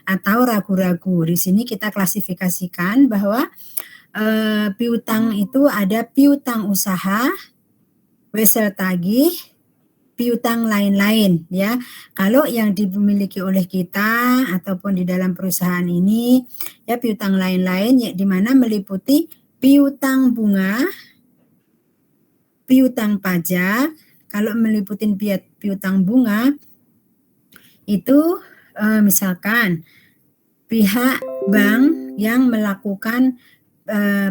atau ragu-ragu. Di sini kita klasifikasikan bahwa piutang itu ada piutang usaha, wesel tagih, piutang lain-lain ya. Kalau yang dimiliki oleh kita ataupun di dalam perusahaan ini ya piutang lain-lain ya, di mana meliputi piutang bunga, piutang pajak. Kalau meliputi piutang bunga itu misalkan pihak bank yang melakukan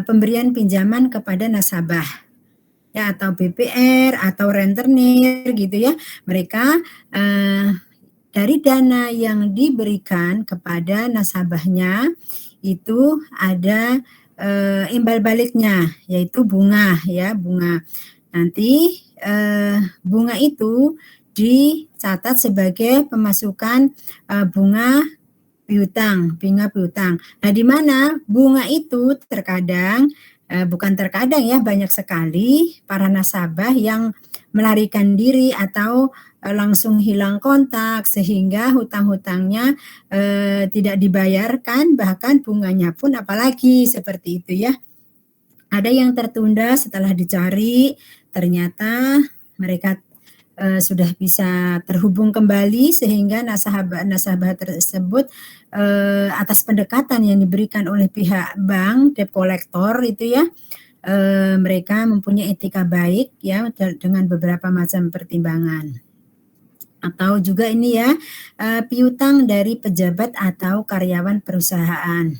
pemberian pinjaman kepada nasabah ya, atau BPR atau rentenir gitu ya, mereka dari dana yang diberikan kepada nasabahnya itu ada imbal baliknya, yaitu bunga ya, bunga. Nanti bunga itu dicatat sebagai pemasukan bunga piutang. Nah, di mana bunga itu terkadang bukan terkadang ya, banyak sekali para nasabah yang melarikan diri atau langsung hilang kontak sehingga hutang-hutangnya tidak dibayarkan, bahkan bunganya pun apalagi seperti itu ya. Ada yang tertunda setelah dicari, ternyata mereka sudah bisa terhubung kembali sehingga nasabah tersebut atas pendekatan yang diberikan oleh pihak bank, debt collector itu ya, mereka mempunyai etika baik ya dengan beberapa macam pertimbangan. Atau juga ini ya piutang dari pejabat atau karyawan perusahaan.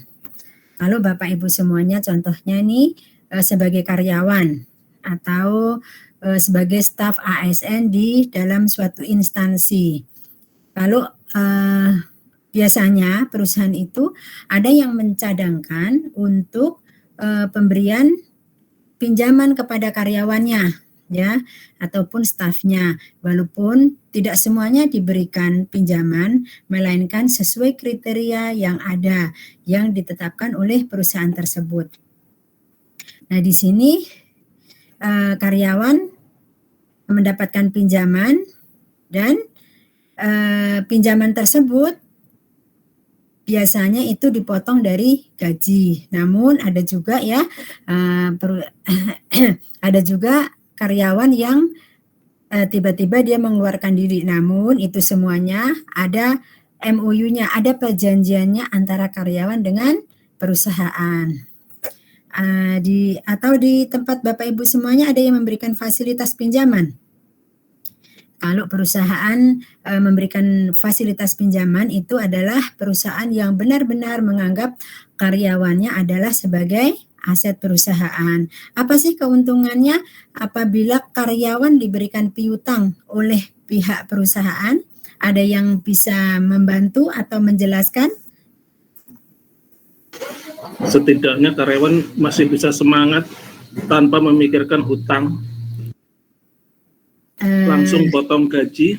Kalau Bapak Ibu semuanya contohnya nih sebagai karyawan atau sebagai staf ASN di dalam suatu instansi. Kalau biasanya perusahaan itu ada yang mencadangkan untuk pemberian pinjaman kepada karyawannya ya ataupun stafnya, walaupun tidak semuanya diberikan pinjaman melainkan sesuai kriteria yang ada yang ditetapkan oleh perusahaan tersebut. Nah, di sini karyawan mendapatkan pinjaman dan pinjaman tersebut biasanya itu dipotong dari gaji. Namun ada juga ya ada juga karyawan yang tiba-tiba dia mengeluarkan diri. Namun itu semuanya ada MOU-nya, ada perjanjiannya antara karyawan dengan perusahaan. Atau di tempat Bapak Ibu semuanya ada yang memberikan fasilitas pinjaman. Kalau perusahaan memberikan fasilitas pinjaman itu adalah perusahaan yang benar-benar menganggap karyawannya adalah sebagai aset perusahaan. Apa sih keuntungannya apabila karyawan diberikan piutang oleh pihak perusahaan? Ada yang bisa membantu atau menjelaskan? Setidaknya karyawan masih bisa semangat tanpa memikirkan hutang. Langsung potong gaji.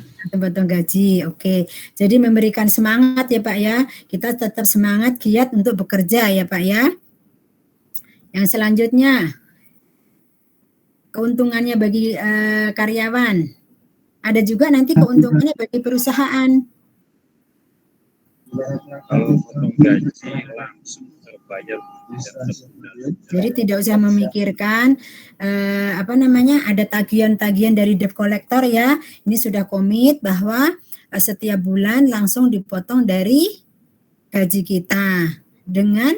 Oke. Jadi memberikan semangat ya Pak ya. Kita tetap semangat, giat untuk bekerja ya Pak ya. Yang selanjutnya, keuntungannya bagi karyawan. Ada juga nanti keuntungannya bagi perusahaan. Kalau potong gaji langsung terbayar. Jadi tidak usah memikirkan ada tagihan-tagihan dari debt collector ya. Ini sudah komit bahwa setiap bulan langsung dipotong dari gaji kita. Dengan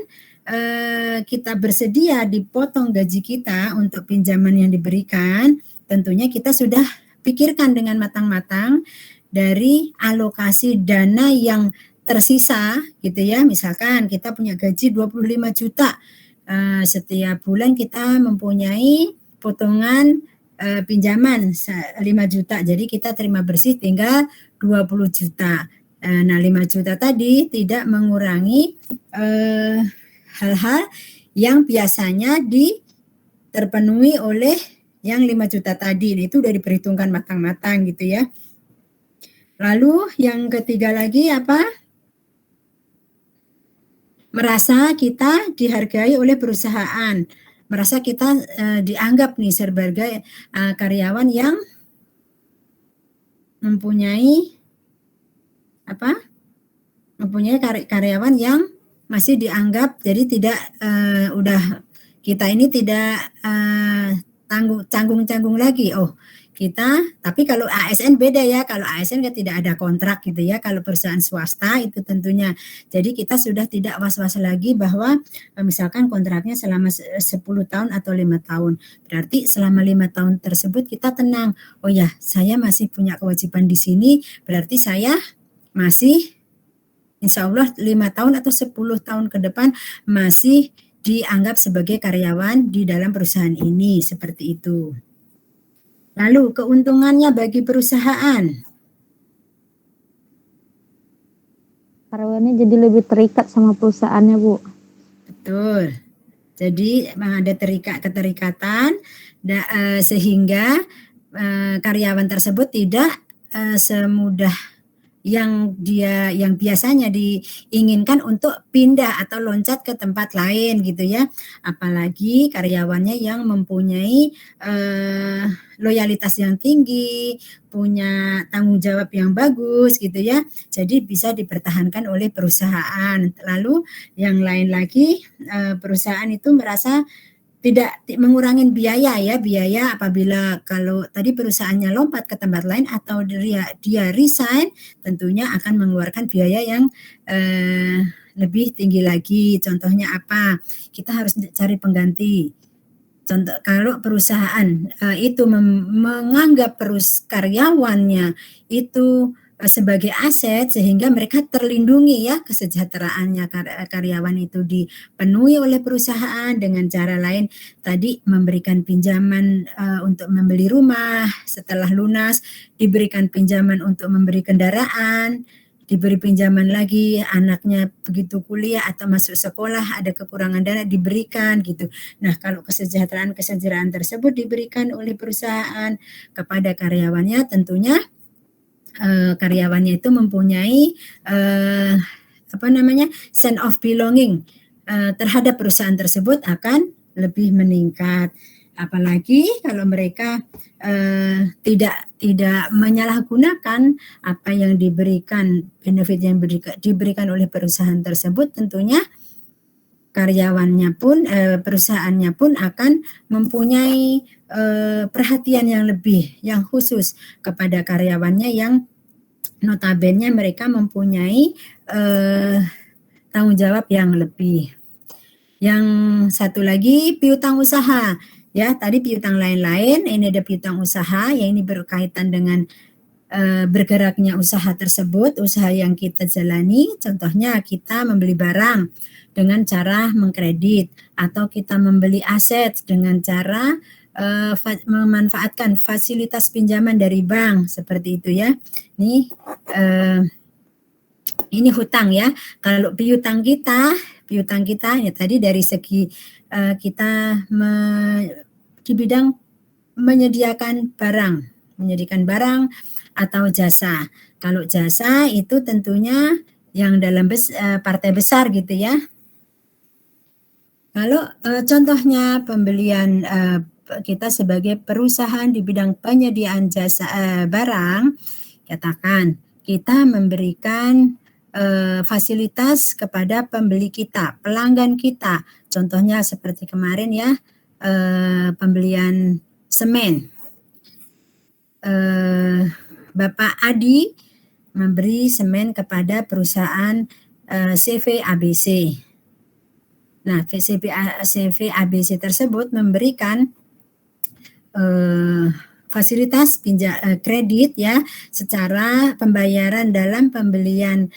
kita bersedia dipotong gaji kita untuk pinjaman yang diberikan, tentunya kita sudah pikirkan dengan matang-matang dari alokasi dana yang tersisa gitu ya. Misalkan kita punya gaji 25 juta, setiap bulan kita mempunyai potongan pinjaman 5 juta, jadi kita terima bersih tinggal 20 juta. Nah, 5 juta tadi tidak mengurangi hal-hal yang biasanya terpenuhi oleh yang 5 juta tadi. Nah, itu udah diperhitungkan matang-matang gitu ya. Lalu yang ketiga lagi apa? Merasa kita dihargai oleh perusahaan, merasa kita dianggap nih sebagai karyawan yang mempunyai mempunyai karyawan yang masih dianggap jadi tidak udah kita ini tidak canggung-canggung lagi. Oh, tapi kalau ASN beda ya, kalau ASN kan tidak ada kontrak gitu ya, kalau perusahaan swasta itu tentunya. Jadi kita sudah tidak was-was lagi bahwa misalkan kontraknya selama 10 tahun atau 5 tahun. Berarti selama 5 tahun tersebut kita tenang. Oh ya, saya masih punya kewajiban di sini, berarti saya masih insya Allah 5 tahun atau 10 tahun ke depan masih dianggap sebagai karyawan di dalam perusahaan ini, seperti itu. Lalu keuntungannya bagi perusahaan. Karyawannya jadi lebih terikat sama perusahaannya, Bu. Betul. Jadi ada keterikatan sehingga karyawan tersebut tidak semudah yang biasanya diinginkan untuk pindah atau loncat ke tempat lain gitu ya. Apalagi karyawannya yang mempunyai loyalitas yang tinggi, punya tanggung jawab yang bagus gitu ya. Jadi bisa dipertahankan oleh perusahaan. Lalu yang lain lagi perusahaan itu merasa tidak mengurangi biaya apabila kalau tadi perusahaannya lompat ke tempat lain atau dia resign, tentunya akan mengeluarkan biaya yang lebih tinggi lagi. Contohnya apa? Kita harus cari pengganti. Contoh kalau perusahaan itu menganggap karyawannya itu sebagai aset sehingga mereka terlindungi ya kesejahteraannya karyawan itu dipenuhi oleh perusahaan dengan cara lain tadi memberikan pinjaman untuk membeli rumah setelah lunas, diberikan pinjaman untuk memberi kendaraan, diberi pinjaman lagi anaknya begitu kuliah atau masuk sekolah ada kekurangan dana diberikan gitu. Nah, kalau kesejahteraan tersebut diberikan oleh perusahaan kepada karyawannya tentunya karyawannya itu mempunyai sense of belonging terhadap perusahaan tersebut akan lebih meningkat. Apalagi kalau mereka tidak menyalahgunakan apa yang diberikan, benefit yang diberikan oleh perusahaan tersebut, tentunya karyawannya pun perusahaannya pun akan mempunyai perhatian yang lebih, yang khusus kepada karyawannya yang notabene mereka mempunyai tanggung jawab yang lebih. Yang satu lagi piutang usaha. Ya, tadi piutang lain-lain, ini ada piutang usaha, yang ini berkaitan dengan bergeraknya usaha tersebut, usaha yang kita jalani. Contohnya kita membeli barang dengan cara mengkredit, atau kita membeli aset dengan cara memanfaatkan fasilitas pinjaman dari bank, seperti itu ya. Ini hutang ya. Kalau piutang kita ya tadi dari segi kita di bidang menyediakan barang atau jasa. Kalau jasa itu tentunya yang dalam partai besar gitu ya. Kalau contohnya pembelian kita sebagai perusahaan di bidang penyediaan jasa barang, katakan kita memberikan fasilitas kepada pembeli kita, pelanggan kita. Contohnya seperti kemarin ya, pembelian semen. Bapak Adi memberi semen kepada perusahaan CV ABC. Nah, CV ABC tersebut memberikan fasilitas kredit ya secara pembayaran dalam pembelian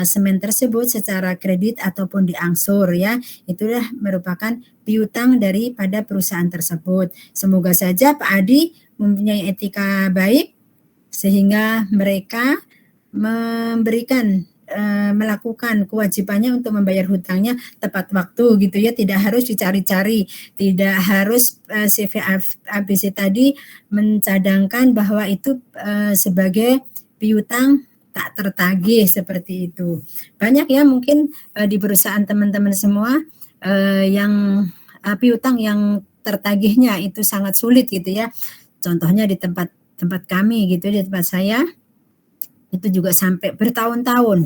semen tersebut secara kredit ataupun diangsur ya, itulah merupakan piutang daripada perusahaan tersebut. Semoga saja Pak Adi mempunyai etika baik sehingga mereka melakukan kewajibannya untuk membayar hutangnya tepat waktu gitu ya, tidak harus dicari-cari, tidak harus CV ABC tadi mencadangkan bahwa itu sebagai piutang tak tertagih seperti itu. Banyak ya mungkin di perusahaan teman-teman semua yang piutang yang tertagihnya itu sangat sulit gitu ya. Contohnya di tempat kami gitu, di tempat saya itu juga sampai bertahun-tahun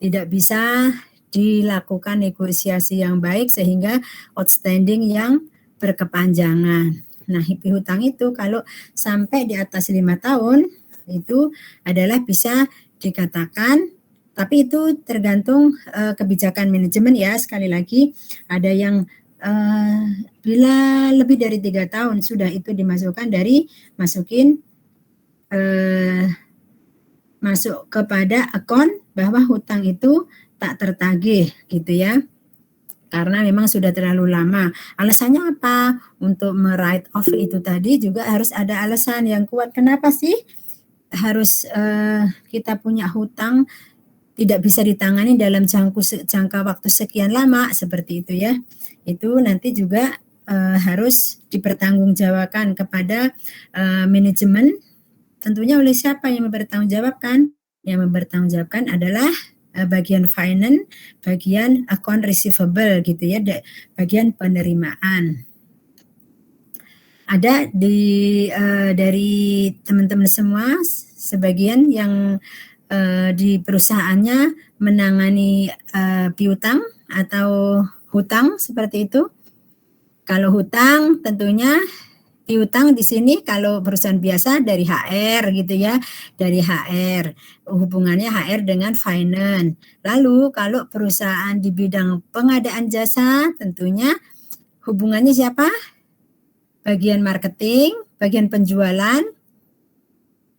tidak bisa dilakukan negosiasi yang baik sehingga outstanding yang berkepanjangan. Nah, piutang itu kalau sampai di atas 5 tahun itu adalah bisa dikatakan, tapi itu tergantung kebijakan manajemen ya. Sekali lagi ada yang bila lebih dari 3 tahun sudah itu dimasukkan masuk kepada akun bahwa hutang itu tak tertagih gitu ya, karena memang sudah terlalu lama. Alasannya apa? Untuk write off itu tadi juga harus ada alasan yang kuat. Kenapa sih harus kita punya hutang tidak bisa ditangani dalam jangka waktu sekian lama seperti itu ya. Itu nanti juga harus dipertanggungjawabkan kepada manajemen. Tentunya oleh siapa yang mempertanggungjawabkan? Yang mempertanggungjawabkan adalah bagian finance, bagian account receivable gitu ya, bagian penerimaan. Ada dari teman-teman semua, sebagian yang di perusahaannya menangani piutang atau hutang seperti itu. Kalau hutang tentunya piutang di sini kalau perusahaan biasa dari HR gitu ya, dari HR, hubungannya HR dengan finance. Lalu kalau perusahaan di bidang pengadaan jasa tentunya hubungannya siapa? Bagian marketing, bagian penjualan,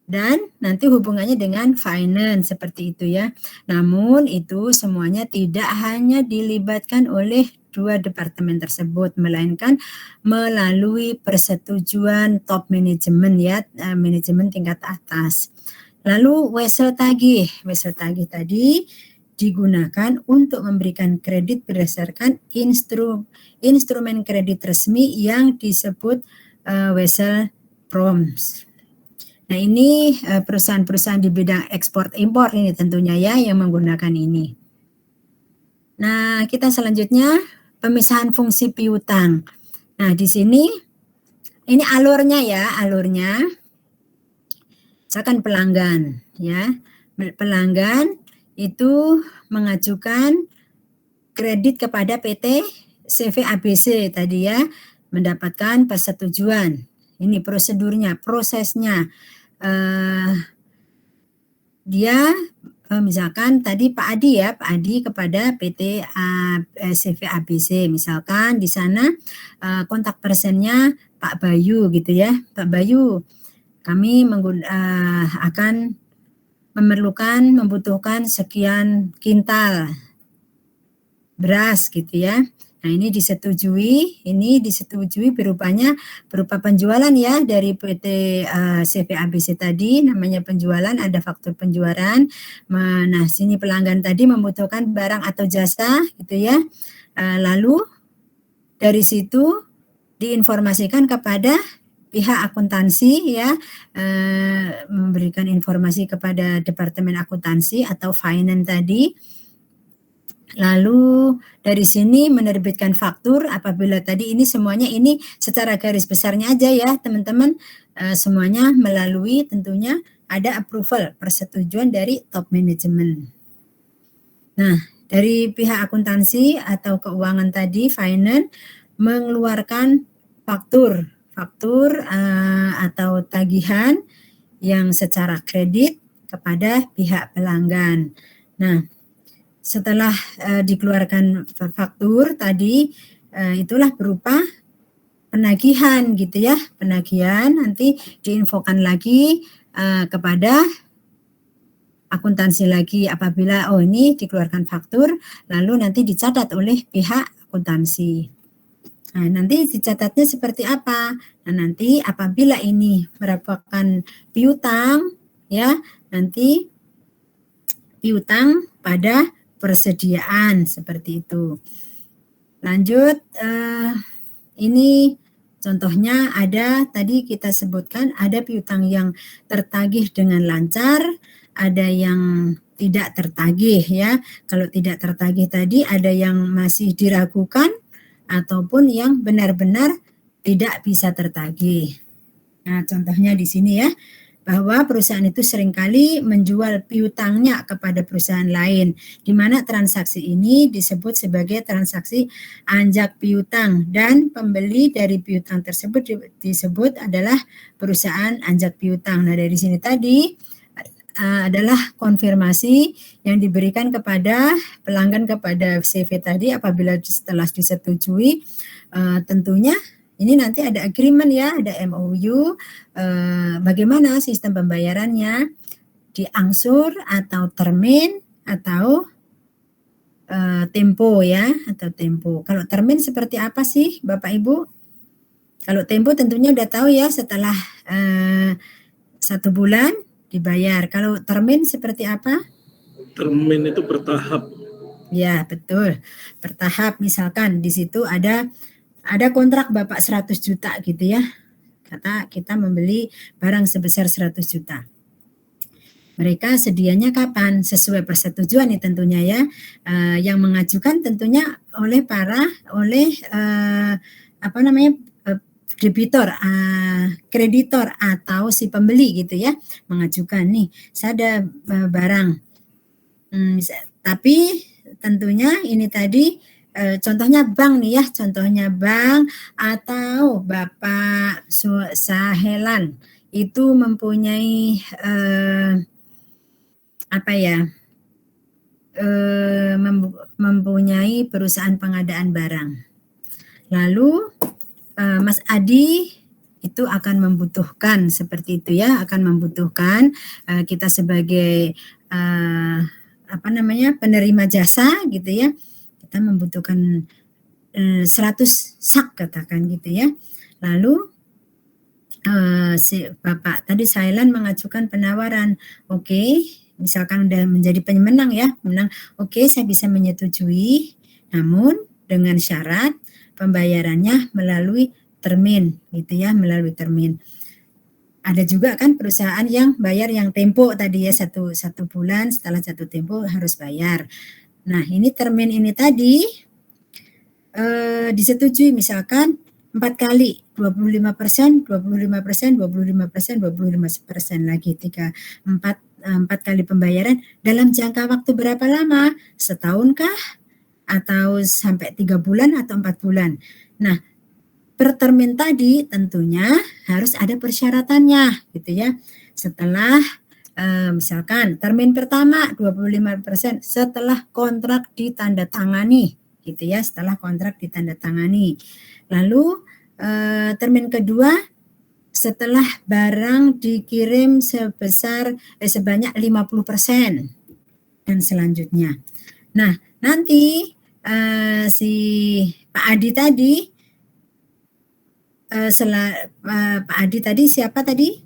dan nanti hubungannya dengan finance seperti itu ya. Namun itu semuanya tidak hanya dilibatkan oleh dua departemen tersebut, melainkan melalui persetujuan top manajemen ya, manajemen tingkat atas. Lalu wesel tagih tadi digunakan untuk memberikan kredit berdasarkan instrumen kredit resmi yang disebut wesel proms. Nah ini perusahaan-perusahaan di bidang ekspor impor ini tentunya ya yang menggunakan ini. Nah kita selanjutnya pemisahan fungsi piutang. Nah di sini ini alurnya ya, misalkan pelanggan ya, pelanggan itu mengajukan kredit kepada PT CV ABC tadi ya, mendapatkan persetujuan. Ini prosedurnya, prosesnya. Dia misalkan tadi Pak Adi kepada PT CV ABC, misalkan di sana kontak personnya Pak Bayu gitu ya, Pak Bayu, kami akan membutuhkan sekian kintal beras gitu ya. Nah ini disetujui berupa penjualan ya dari PT CV ABC tadi, namanya penjualan, ada faktur penjualan. Nah sini pelanggan tadi membutuhkan barang atau jasa gitu ya. Lalu dari situ diinformasikan kepada pihak akuntansi ya, memberikan informasi kepada departemen akuntansi atau finance tadi. Lalu dari sini menerbitkan faktur apabila tadi ini semuanya ini secara garis besarnya aja ya teman-teman, semuanya melalui tentunya ada approval, persetujuan dari top management. Nah dari pihak akuntansi atau keuangan tadi finance mengeluarkan faktur atau tagihan yang secara kredit kepada pihak pelanggan. Nah setelah dikeluarkan faktur tadi itulah berupa penagihan gitu ya, penagihan nanti diinfokan lagi kepada akuntansi lagi apabila ini dikeluarkan faktur, lalu nanti dicatat oleh pihak akuntansi. Nah nanti dicatatnya seperti apa? Nah nanti apabila ini merupakan piutang ya, nanti piutang pada persediaan seperti itu. Lanjut, ini contohnya ada tadi kita sebutkan ada piutang yang tertagih dengan lancar, ada yang tidak tertagih ya. Kalau tidak tertagih tadi ada yang masih diragukan ataupun yang benar-benar tidak bisa tertagih. Nah contohnya di sini ya. bahwa perusahaan itu seringkali menjual piutangnya kepada perusahaan lain, di mana transaksi ini disebut sebagai transaksi anjak piutang, dan pembeli dari piutang tersebut disebut adalah perusahaan anjak piutang. Nah, dari sini tadi adalah konfirmasi yang diberikan kepada pelanggan kepada CV tadi. Apabila setelah disetujui, tentunya ini nanti ada agreement ya, ada MOU, bagaimana sistem pembayarannya, diangsur atau termin atau tempo ya, atau tempo. Kalau termin seperti apa sih Bapak Ibu? Kalau tempo tentunya udah tahu ya, setelah 1 bulan dibayar. Kalau termin seperti apa? Termin itu bertahap. Ya, betul. Bertahap. Misalkan di situ ada kontrak Bapak 100 juta gitu ya. Kata kita membeli barang sebesar 100 juta. Mereka sedianya kapan? Sesuai persetujuan nih tentunya ya. Yang mengajukan tentunya oleh debitor, kreditor atau si pembeli gitu ya, mengajukan nih, saya ada barang. Tapi tentunya ini tadi contohnya bank nih ya, contohnya bank atau Bapak Sahelan itu mempunyai mempunyai perusahaan pengadaan barang. Lalu Mas Adi itu akan membutuhkan seperti itu ya, akan membutuhkan kita sebagai penerima jasa gitu ya, kita membutuhkan 100 sak katakan gitu ya. Lalu si Bapak tadi Sailan mengajukan penawaran, oke, misalkan udah menjadi pemenang ya, menang, oke, saya bisa menyetujui, namun dengan syarat pembayarannya melalui termin gitu ya, melalui termin. Ada juga kan perusahaan yang bayar yang tempo tadi ya, satu bulan, setelah jatuh tempo harus bayar. Nah, ini termin ini tadi disetujui misalkan 4 kali, 25%, 25%, 25%, 25% lagi, 4 kali pembayaran dalam jangka waktu berapa lama? Setahun kah? Atau sampai 3 bulan atau 4 bulan. Nah, per termin tadi tentunya harus ada persyaratannya gitu ya. Setelah misalkan termin pertama 25% setelah kontrak ditandatangani gitu ya, setelah kontrak ditandatangani. Lalu termin kedua setelah barang dikirim sebanyak 50% dan selanjutnya. Nah, nanti si Pak Adi tadi Pak Adi tadi siapa tadi?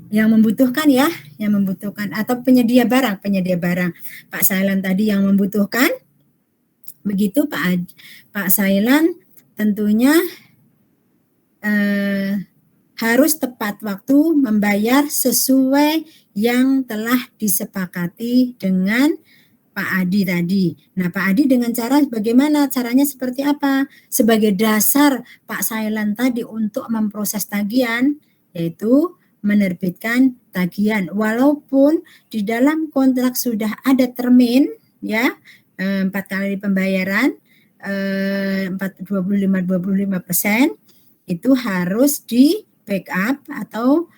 Yang membutuhkan ya, yang membutuhkan, atau penyedia barang. Pak Sailan tadi yang membutuhkan. Begitu Pak Sailan tentunya harus tepat waktu membayar sesuai yang telah disepakati dengan Pak Adi tadi. Nah, Pak Adi dengan cara bagaimana? Caranya seperti apa? Sebagai dasar Pak Sailan tadi untuk memproses tagihan, yaitu menerbitkan tagihan. Walaupun di dalam kontrak sudah ada termin, ya, 4 kali pembayaran, 25% itu harus di backup atau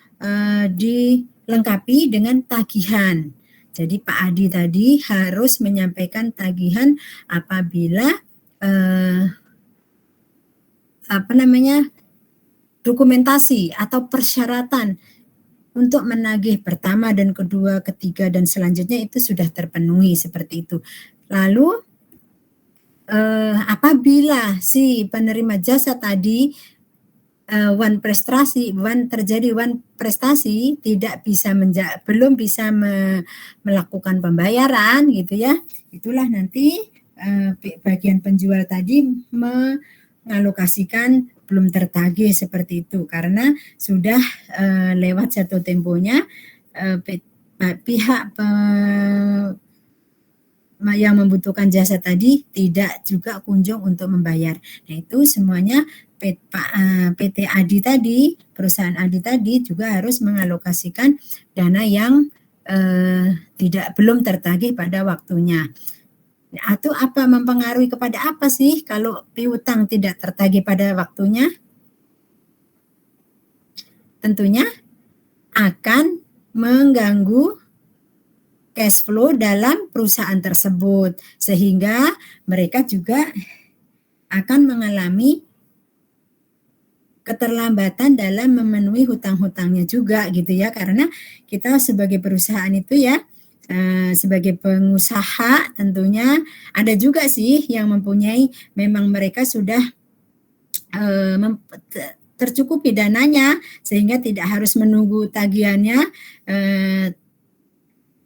dilengkapi dengan tagihan. Jadi Pak Adi tadi harus menyampaikan tagihan apabila dokumentasi atau persyaratan untuk menagih pertama dan kedua, ketiga dan selanjutnya itu sudah terpenuhi seperti itu. Lalu apabila si penerima jasa tadi terjadi one prestasi tidak bisa belum bisa melakukan pembayaran gitu ya, itulah nanti bagian penjual tadi mengalokasikan belum tertagih seperti itu karena sudah lewat jatuh temponya, pihak yang membutuhkan jasa tadi tidak juga kunjung untuk membayar. Nah, itu semuanya PT Adi tadi, perusahaan Adi tadi juga harus mengalokasikan dana yang belum tertagih pada waktunya. Atau apa mempengaruhi kepada apa sih kalau piutang tidak tertagih pada waktunya? Tentunya akan mengganggu cash flow dalam perusahaan tersebut, sehingga mereka juga akan mengalami keterlambatan dalam memenuhi hutang-hutangnya juga gitu ya, karena kita sebagai perusahaan itu ya, sebagai pengusaha tentunya ada juga sih yang mempunyai, memang mereka sudah tercukupi dananya sehingga tidak harus menunggu tagihannya,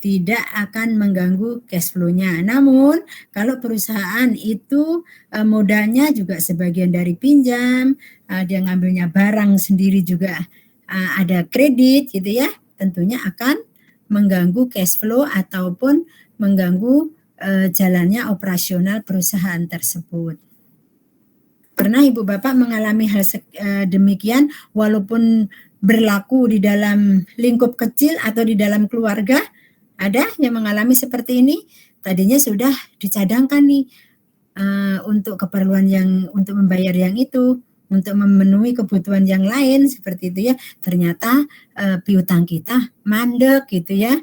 tidak akan mengganggu cash flow-nya. Namun kalau perusahaan itu modalnya juga sebagian dari pinjam, dia ngambilnya barang sendiri juga ada kredit gitu ya, tentunya akan mengganggu cash flow ataupun mengganggu jalannya operasional perusahaan tersebut. Pernah Ibu Bapak mengalami hal demikian walaupun berlaku di dalam lingkup kecil atau di dalam keluarga? Ada yang mengalami seperti ini? Tadinya sudah dicadangkan nih untuk keperluan yang untuk membayar yang itu, untuk memenuhi kebutuhan yang lain seperti itu ya. Ternyata piutang kita mandek gitu ya.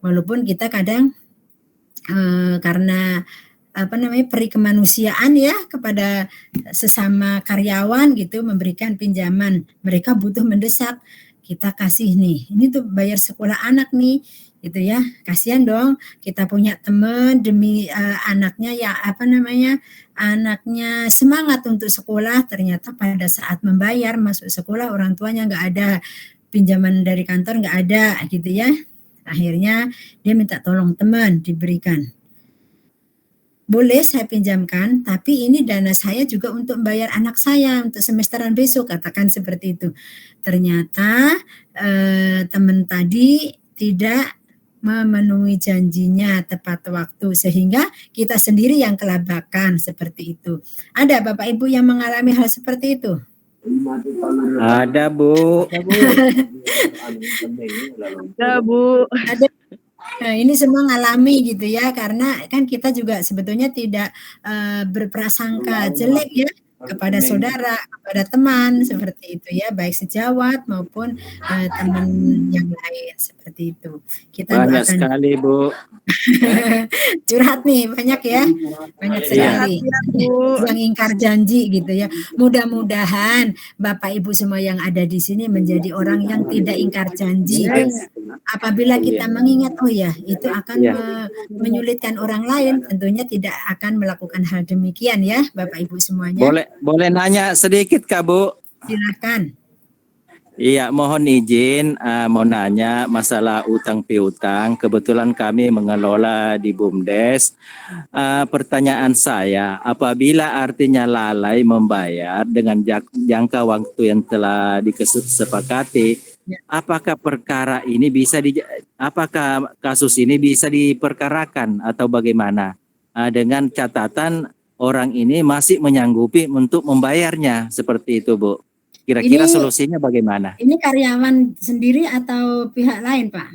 Walaupun kita kadang karena peri kemanusiaan ya kepada sesama karyawan gitu, memberikan pinjaman, mereka butuh mendesak, kita kasih nih, ini tuh bayar sekolah anak nih gitu ya, kasihan dong, kita punya teman demi anaknya ya anaknya semangat untuk sekolah, ternyata pada saat membayar masuk sekolah orang tuanya nggak ada, pinjaman dari kantor nggak ada gitu ya, akhirnya dia minta tolong teman diberikan. Boleh saya pinjamkan, tapi ini dana saya juga untuk membayar anak saya untuk semesteran besok, katakan seperti itu. Ternyata teman tadi tidak memenuhi janjinya tepat waktu, sehingga kita sendiri yang kelabakan seperti itu. Ada Bapak Ibu yang mengalami hal seperti itu? Ada Bu. Ada Bu. Ada. Nah, ini semua ngalami gitu ya, karena kan kita juga sebetulnya tidak berprasangka jelek ya kepada saudara, kepada teman seperti itu ya, baik sejawat maupun teman yang lain seperti itu. Kita Banyak doakan. sekali Bu. Curhat nih banyak ya, banyak sekali yang ingkar janji gitu ya. Mudah-mudahan Bapak Ibu semua yang ada di sini menjadi orang yang tidak ingkar janji. Apabila kita mengingat, oh ya itu akan menyulitkan orang lain, tentunya tidak akan melakukan hal demikian ya Bapak Ibu semuanya. Boleh nanya sedikit Kak Bu? Silakan. Iya, mohon izin mau nanya masalah utang piutang. Kebetulan kami mengelola di BUMDes. Pertanyaan saya, apabila artinya lalai membayar dengan jangka waktu yang telah disepakati, apakah perkara ini apakah kasus ini bisa diperkarakan atau bagaimana? Dengan catatan orang ini masih menyanggupi untuk membayarnya, seperti itu Bu. Kira-kira solusinya bagaimana? Ini karyawan sendiri atau pihak lain, Pak?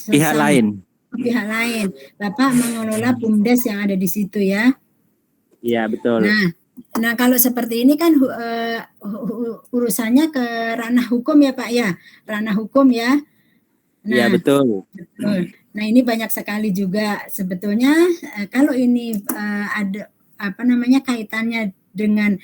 Pihak lain. Pihak lain. Bapak mengelola BUMDes yang ada di situ ya? Iya, betul. Nah kalau seperti ini kan urusannya ke ranah hukum ya Pak ya? Ranah hukum ya? Iya, betul. Betul. Nah ini banyak sekali juga sebetulnya kalau ini ada kaitannya dengan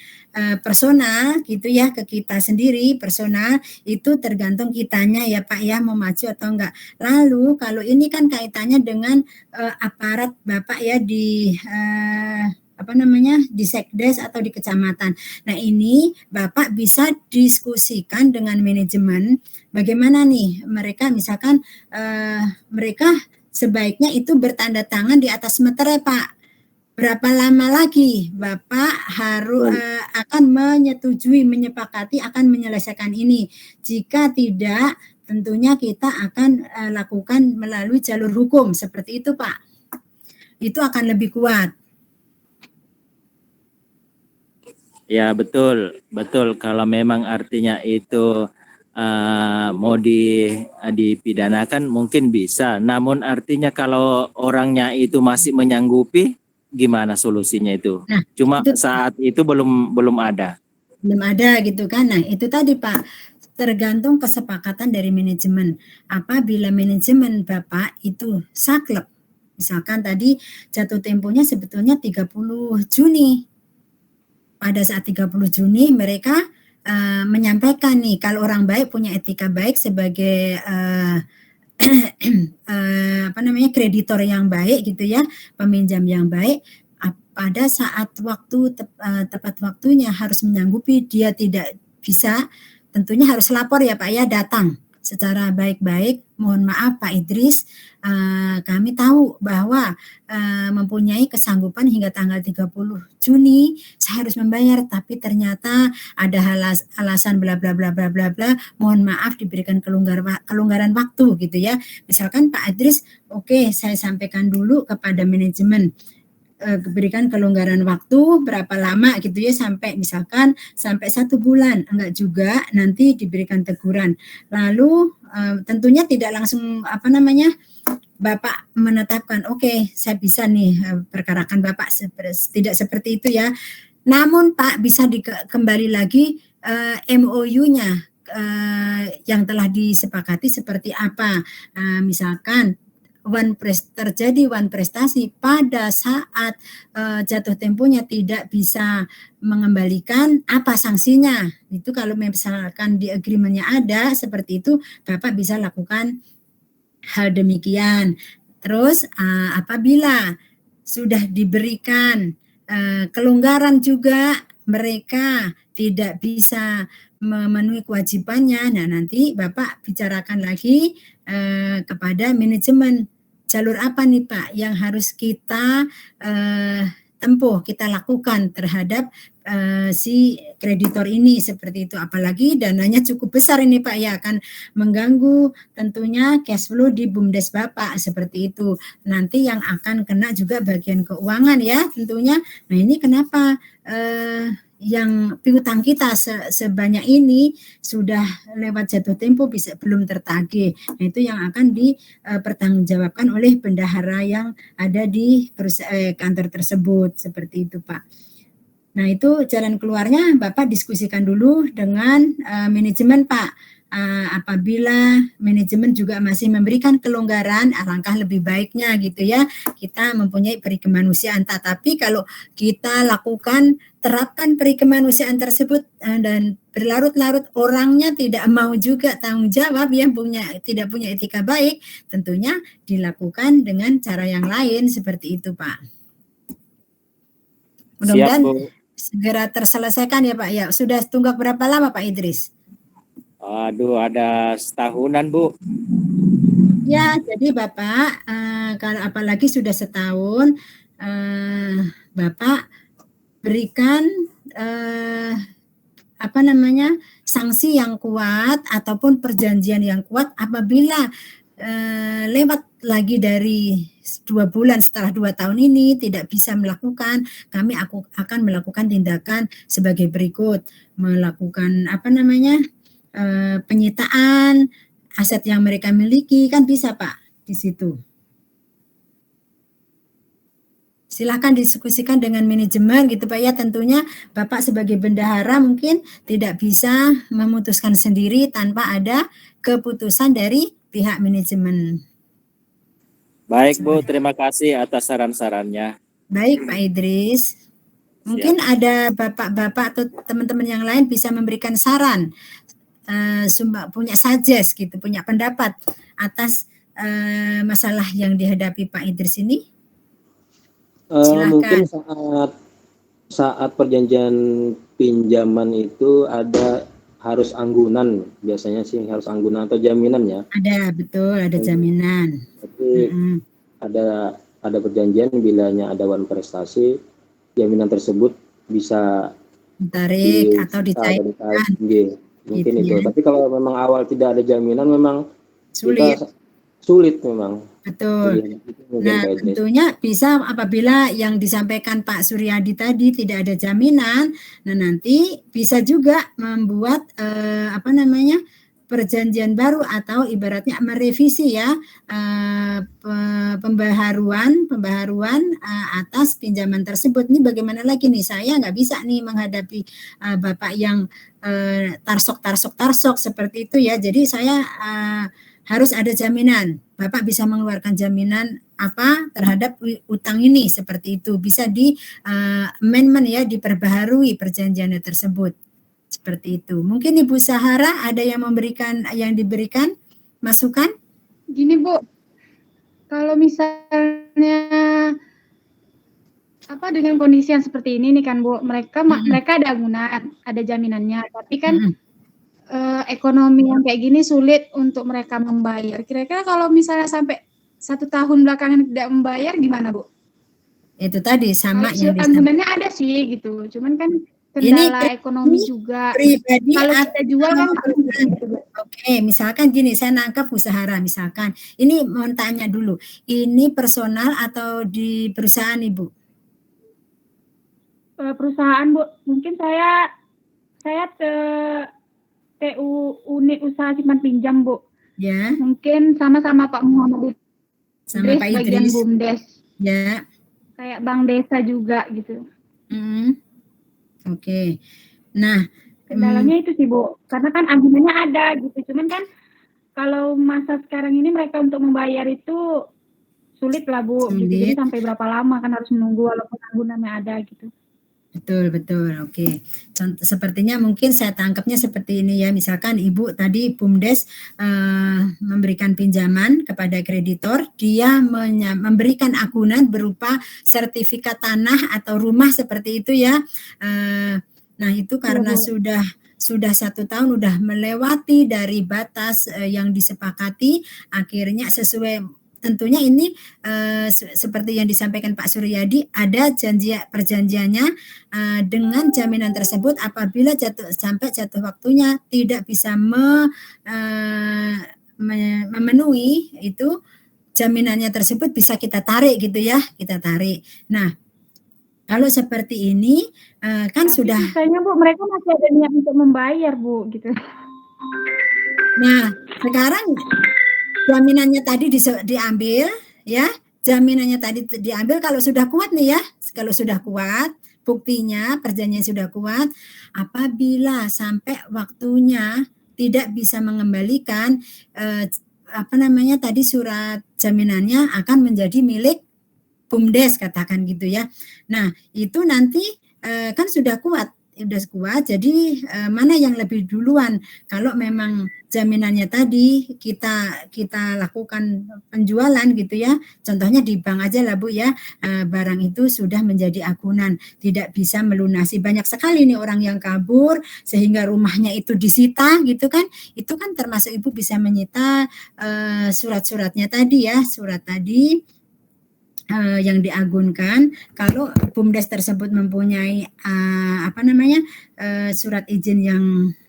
personal gitu ya, ke kita sendiri personal, itu tergantung kitanya ya Pak ya, mau maju atau enggak. Lalu kalau ini kan kaitannya dengan aparat Bapak ya di di Sekdes atau di kecamatan. Nah ini Bapak bisa diskusikan dengan manajemen bagaimana nih mereka misalkan mereka sebaiknya itu bertanda tangan di atas meterai Pak. Berapa lama lagi Bapak harus akan menyepakati akan menyelesaikan ini. Jika tidak, tentunya kita akan lakukan melalui jalur hukum seperti itu Pak. Itu akan lebih kuat. Ya betul, betul. Kalau memang artinya itu mau dipidanakan mungkin bisa. Namun artinya kalau orangnya itu masih menyanggupi, gimana solusinya itu? Nah, Cuma itu saat itu belum ada. belum ada gitu kan. Nah, itu tadi Pak, tergantung kesepakatan dari manajemen. Apabila manajemen Bapak itu saklek, misalkan tadi jatuh temponya sebetulnya 30 Juni. Pada saat 30 Juni mereka menyampaikan nih, kalau orang baik punya etika baik sebagai apa namanya, kreditor yang baik gitu ya, peminjam yang baik, pada saat tepat waktunya harus menyanggupi, dia tidak bisa, tentunya harus lapor ya Pak ya, datang secara baik-baik. Mohon maaf Pak Idris, kami tahu bahwa mempunyai kesanggupan hingga tanggal 30 Juni saya harus membayar, tapi ternyata ada alasan bla bla bla bla bla bla, mohon maaf diberikan kelonggaran waktu gitu ya. Misalkan Pak Idris, oke, saya sampaikan dulu kepada manajemen, berikan kelonggaran waktu berapa lama gitu ya, sampai misalkan sampai 1 bulan, enggak juga, nanti diberikan teguran. Lalu tentunya tidak langsung apa namanya, Bapak menetapkan oke, saya bisa nih perkarakan Bapak, tidak seperti itu ya. Namun Pak bisa kembali lagi MOU-nya yang telah disepakati seperti apa. Misalkan terjadi one prestasi pada saat jatuh temponya tidak bisa mengembalikan, apa sanksinya? Itu kalau misalkan di agreement-nya ada seperti itu, Bapak bisa lakukan hal demikian. Terus apabila sudah diberikan kelonggaran juga, mereka tidak bisa memenuhi kewajibannya, nah nanti Bapak bicarakan lagi kepada manajemen, jalur apa nih Pak yang harus kita tempuh, kita lakukan terhadap si kreditor ini, seperti itu. Apalagi dananya cukup besar ini Pak ya, akan mengganggu tentunya cash flow di BUMDes Bapak, seperti itu. Nanti yang akan kena juga bagian keuangan ya tentunya. Nah ini kenapa yang piutang kita sebanyak ini sudah lewat jatuh tempo belum tertagih. Nah, itu yang akan dipertanggungjawabkan oleh bendahara yang ada di kantor tersebut, seperti itu Pak. Nah itu jalan keluarnya Bapak diskusikan dulu dengan manajemen Pak. Apabila manajemen juga masih memberikan kelonggaran, alangkah lebih baiknya gitu ya, kita mempunyai peri kemanusiaan. Tapi kalau kita terapkan peri kemanusiaan tersebut dan berlarut-larut orangnya tidak mau juga tanggung jawab, yang tidak punya etika baik, tentunya dilakukan dengan cara yang lain, seperti itu Pak. Mudah-mudahan segera terselesaikan ya Pak ya. Sudah tunggak berapa lama Pak Idris? Aduh, ada setahunan Bu. Ya, jadi Bapak kalau apalagi sudah setahun, Bapak berikan apa namanya, sanksi yang kuat ataupun perjanjian yang kuat. Apabila lewat lagi dari 2 bulan setelah 2 tahun ini tidak bisa melakukan, kami akan melakukan tindakan sebagai berikut, melakukan apa namanya, penyitaan aset yang mereka miliki, kan bisa Pak di situ. Silakan diskusikan dengan manajemen gitu Pak ya. Tentunya Bapak sebagai bendahara mungkin tidak bisa memutuskan sendiri tanpa ada keputusan dari pihak manajemen. Baik Bu, terima kasih atas saran-sarannya. Baik Pak Idris. Mungkin ada bapak-bapak atau teman-teman yang lain bisa memberikan saran, punya suggest gitu, punya pendapat atas masalah yang dihadapi Pak Idris ini. Mungkin saat perjanjian pinjaman itu harus anggunan, biasanya sih harus anggunan atau jaminan ya. Ada, betul, ada jaminan. Jadi ada perjanjian, bilanya ada one prestasi, jaminan tersebut bisa ditarik atau dicairkan. Mungkin gitu itu. Ya. Tapi kalau memang awal tidak ada jaminan, memang sulit memang. Betul. Jadi, itu mungkin Nah, guidelines. tentunya bisa apabila yang disampaikan Pak Suryadi tadi tidak ada jaminan, nah nanti bisa juga membuat perjanjian baru atau ibaratnya merevisi ya pembaharuan atas pinjaman tersebut. Ini bagaimana lagi nih, saya nggak bisa nih menghadapi Bapak yang tarsok seperti itu ya. Jadi saya harus ada jaminan. Bapak bisa mengeluarkan jaminan apa terhadap utang ini seperti itu. Bisa di amendment ya, diperbaharui perjanjiannya tersebut. Seperti itu. Mungkin Ibu Sahara ada yang diberikan masukan? Gini Bu, kalau misalnya dengan kondisi yang seperti ini nih kan Bu, mereka ada agunan, ada jaminannya, tapi kan ekonomi yang kayak gini sulit untuk mereka membayar. Kira-kira kalau misalnya sampai 1 tahun belakangan tidak membayar gimana Bu? Itu tadi sama kalau yang agunannya ada sih gitu, cuman kan kendala ekonomi juga. Pribadi kalau kita jual kan oke, misalkan gini, saya nangkap usaha misalkan. Ini mau tanya dulu, ini personal atau di perusahaan Ibu? Perusahaan Bu, mungkin saya TU unit usaha simpan pinjam Bu. Ya. Mungkin sama-sama Pak Muhammad sama Pak Idris. Bagian BUMDes. Ya. Kayak bank desa juga gitu. Oke. Nah, kendalanya itu sih Bu, karena kan agunannya ada gitu. Cuman kan kalau masa sekarang ini mereka untuk membayar itu sulit lah Bu. Gitu. Jadi sampai berapa lama kan harus menunggu walaupun agunannya ada gitu. Betul. Oke. Sepertinya mungkin saya tangkapnya seperti ini ya. Misalkan Ibu tadi BUMDes memberikan pinjaman kepada kreditor, dia memberikan agunan berupa sertifikat tanah atau rumah seperti itu ya. Nah itu karena sudah 1 tahun udah melewati dari batas yang disepakati, akhirnya sesuai. Tentunya ini seperti yang disampaikan Pak Suryadi, ada perjanjiannya dengan jaminan tersebut apabila sampai jatuh waktunya tidak bisa memenuhi itu jaminannya tersebut, bisa kita tarik gitu ya, kita tarik. Nah, kalau seperti ini kan tapi sudah. Sisanya Bu, mereka masih ada niat untuk membayar Bu gitu. Nah, sekarang jaminannya tadi diambil ya, jaminannya tadi diambil kalau sudah kuat nih ya, kalau sudah kuat, buktinya perjanjian sudah kuat, apabila sampai waktunya tidak bisa mengembalikan tadi surat jaminannya akan menjadi milik BUMDes katakan gitu ya. Nah, itu nanti kan sudah kuat, jadi mana yang lebih duluan? Kalau memang jaminannya tadi kita lakukan penjualan gitu ya, contohnya di bank aja lah Bu ya, barang itu sudah menjadi agunan, tidak bisa melunasi. Banyak sekali nih orang yang kabur sehingga rumahnya itu disita gitu kan, itu kan termasuk Ibu bisa menyita surat-suratnya tadi ya, surat tadi yang diagunkan. Kalau BUMDes tersebut mempunyai surat izin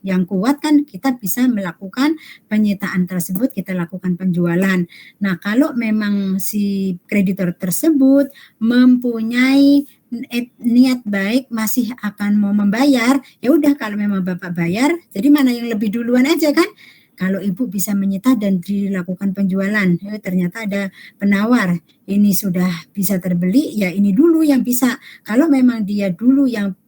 yang kuat kan, kita bisa melakukan penyitaan tersebut, kita lakukan penjualan. Nah, kalau memang si kreditor tersebut mempunyai niat baik, masih akan mau membayar, ya udah kalau memang Bapak bayar, jadi mana yang lebih duluan aja kan? Kalau Ibu bisa menyita dan dilakukan penjualan, ternyata ada penawar, ini sudah bisa terbeli, ya ini dulu yang bisa. Kalau memang dia dulu yang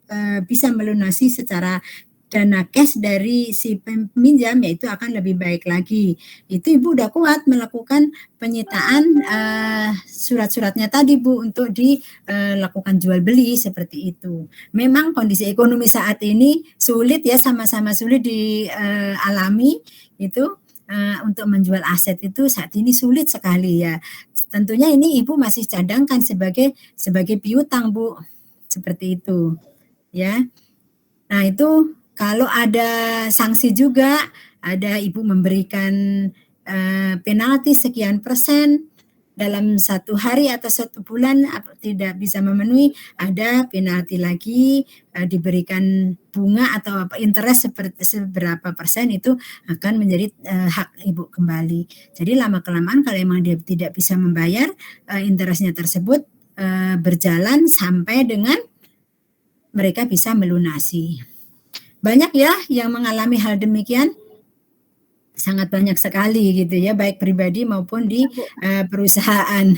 bisa melunasi secara dana cash dari si peminjam, ya itu akan lebih baik lagi. Itu Ibu udah kuat melakukan penyitaan surat-suratnya tadi Bu, untuk dilakukan jual beli seperti itu. Memang kondisi ekonomi saat ini sulit ya, sama-sama sulit dialami itu. Untuk menjual aset itu saat ini sulit sekali ya. Tentunya ini Ibu masih cadangkan sebagai piutang Bu, seperti itu ya. Nah itu kalau ada sanksi juga, ada Ibu memberikan penalti sekian persen dalam 1 hari atau 1 bulan tidak bisa memenuhi, ada penalti lagi, diberikan bunga atau interest seperti seberapa persen itu akan menjadi hak ibu kembali. Jadi lama-kelamaan kalau memang dia tidak bisa membayar, interestnya tersebut berjalan sampai dengan mereka bisa melunasi. Banyak ya yang mengalami hal demikian, sangat banyak sekali gitu ya, baik pribadi maupun di perusahaan.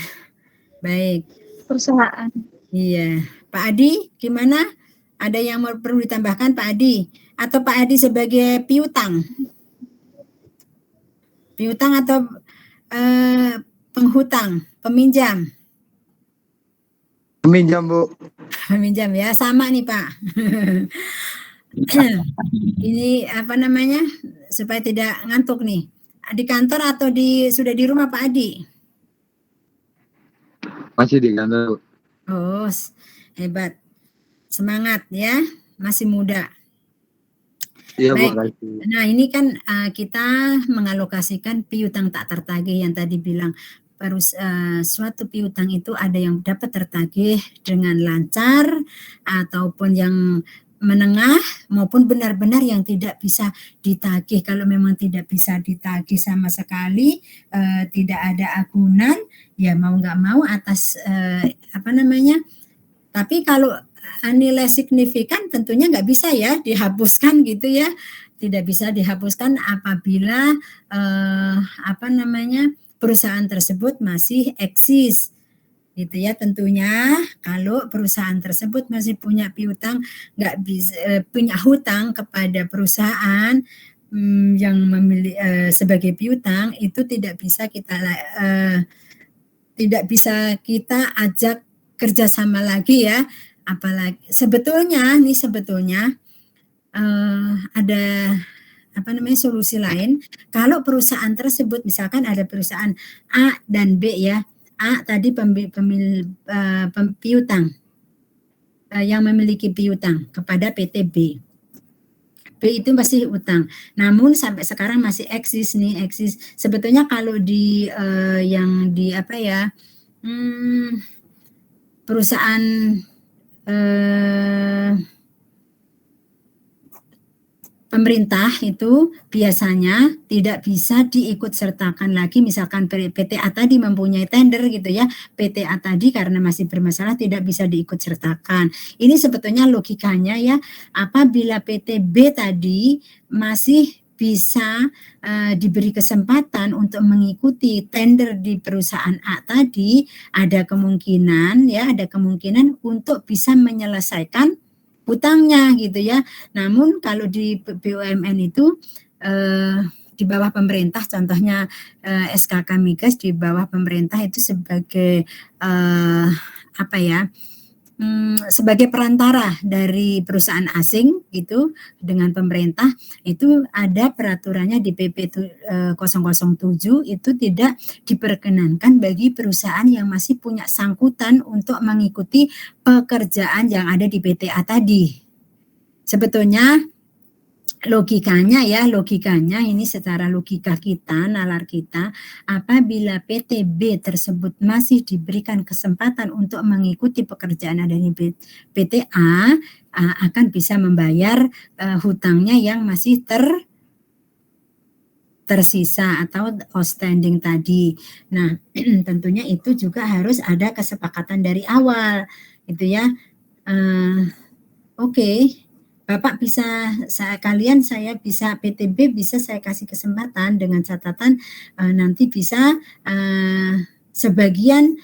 Baik. Perusahaan. Iya, Pak Adi gimana? Ada yang perlu ditambahkan Pak Adi? Atau Pak Adi sebagai piutang? Piutang atau penghutang, peminjam? Peminjam, Bu. Peminjam ya, sama nih Pak. Ini apa namanya, supaya tidak ngantuk nih. Di kantor atau sudah di rumah Pak Adi? Masih di kantor, Bu. Oh, hebat. Semangat ya, masih muda. Iya, Bu. Baik. Nah, ini kan kita mengalokasikan piutang tak tertagih yang tadi bilang suatu piutang itu ada yang dapat tertagih dengan lancar ataupun yang menengah maupun benar-benar yang tidak bisa ditagih. Kalau memang tidak bisa ditagih sama sekali, tidak ada agunan, ya mau nggak mau atas tapi kalau nilai signifikan tentunya nggak bisa ya dihapuskan gitu ya, tidak bisa dihapuskan apabila perusahaan tersebut masih eksis. Gitu ya, tentunya kalau perusahaan tersebut masih punya piutang, nggak bisa punya hutang kepada perusahaan yang memiliki sebagai piutang, itu tidak bisa kita ajak kerjasama lagi ya. Apalagi sebetulnya ada solusi lain. Kalau perusahaan tersebut misalkan ada perusahaan A dan B ya. A tadi piutang yang memiliki piutang kepada PT B. B itu masih utang. Namun sampai sekarang masih eksis. Sebetulnya kalau perusahaan pemerintah itu biasanya tidak bisa diikut sertakan lagi, misalkan PTA tadi mempunyai tender gitu ya, PTA tadi karena masih bermasalah tidak bisa diikut sertakan. Ini sebetulnya logikanya ya, apabila PT B tadi masih bisa diberi kesempatan untuk mengikuti tender di perusahaan A tadi, ada kemungkinan untuk bisa menyelesaikan hutangnya gitu ya. Namun kalau di BUMN itu di bawah pemerintah, contohnya SKK Migas di bawah pemerintah itu sebagai sebagai perantara dari perusahaan asing gitu dengan pemerintah, itu ada peraturannya di PP 007 itu tidak diperkenankan bagi perusahaan yang masih punya sangkutan untuk mengikuti pekerjaan yang ada di PTA tadi. Sebetulnya logikanya ini secara logika kita, nalar kita, apabila PT B tersebut masih diberikan kesempatan untuk mengikuti pekerjaan ada di PT A, akan bisa membayar hutangnya yang masih tersisa atau outstanding tadi. Nah, tentunya itu juga harus ada kesepakatan dari awal, gitu ya. Oke. Bapak bisa, saya bisa PTB bisa saya kasih kesempatan dengan catatan nanti bisa sebagian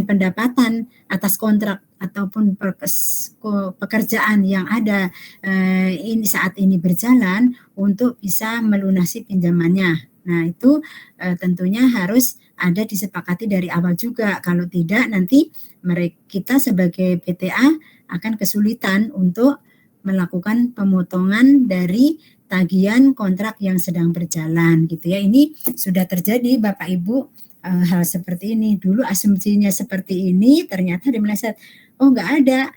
pendapatan atas kontrak ataupun pekerjaan yang ada saat ini berjalan untuk bisa melunasi pinjamannya. Nah itu tentunya harus ada disepakati dari awal juga. Kalau tidak nanti kita sebagai PTA akan kesulitan untuk melakukan pemotongan dari tagihan kontrak yang sedang berjalan gitu ya. Ini sudah terjadi Bapak Ibu, hal seperti ini. Dulu asumsinya seperti ini, ternyata dimeleset. Oh nggak ada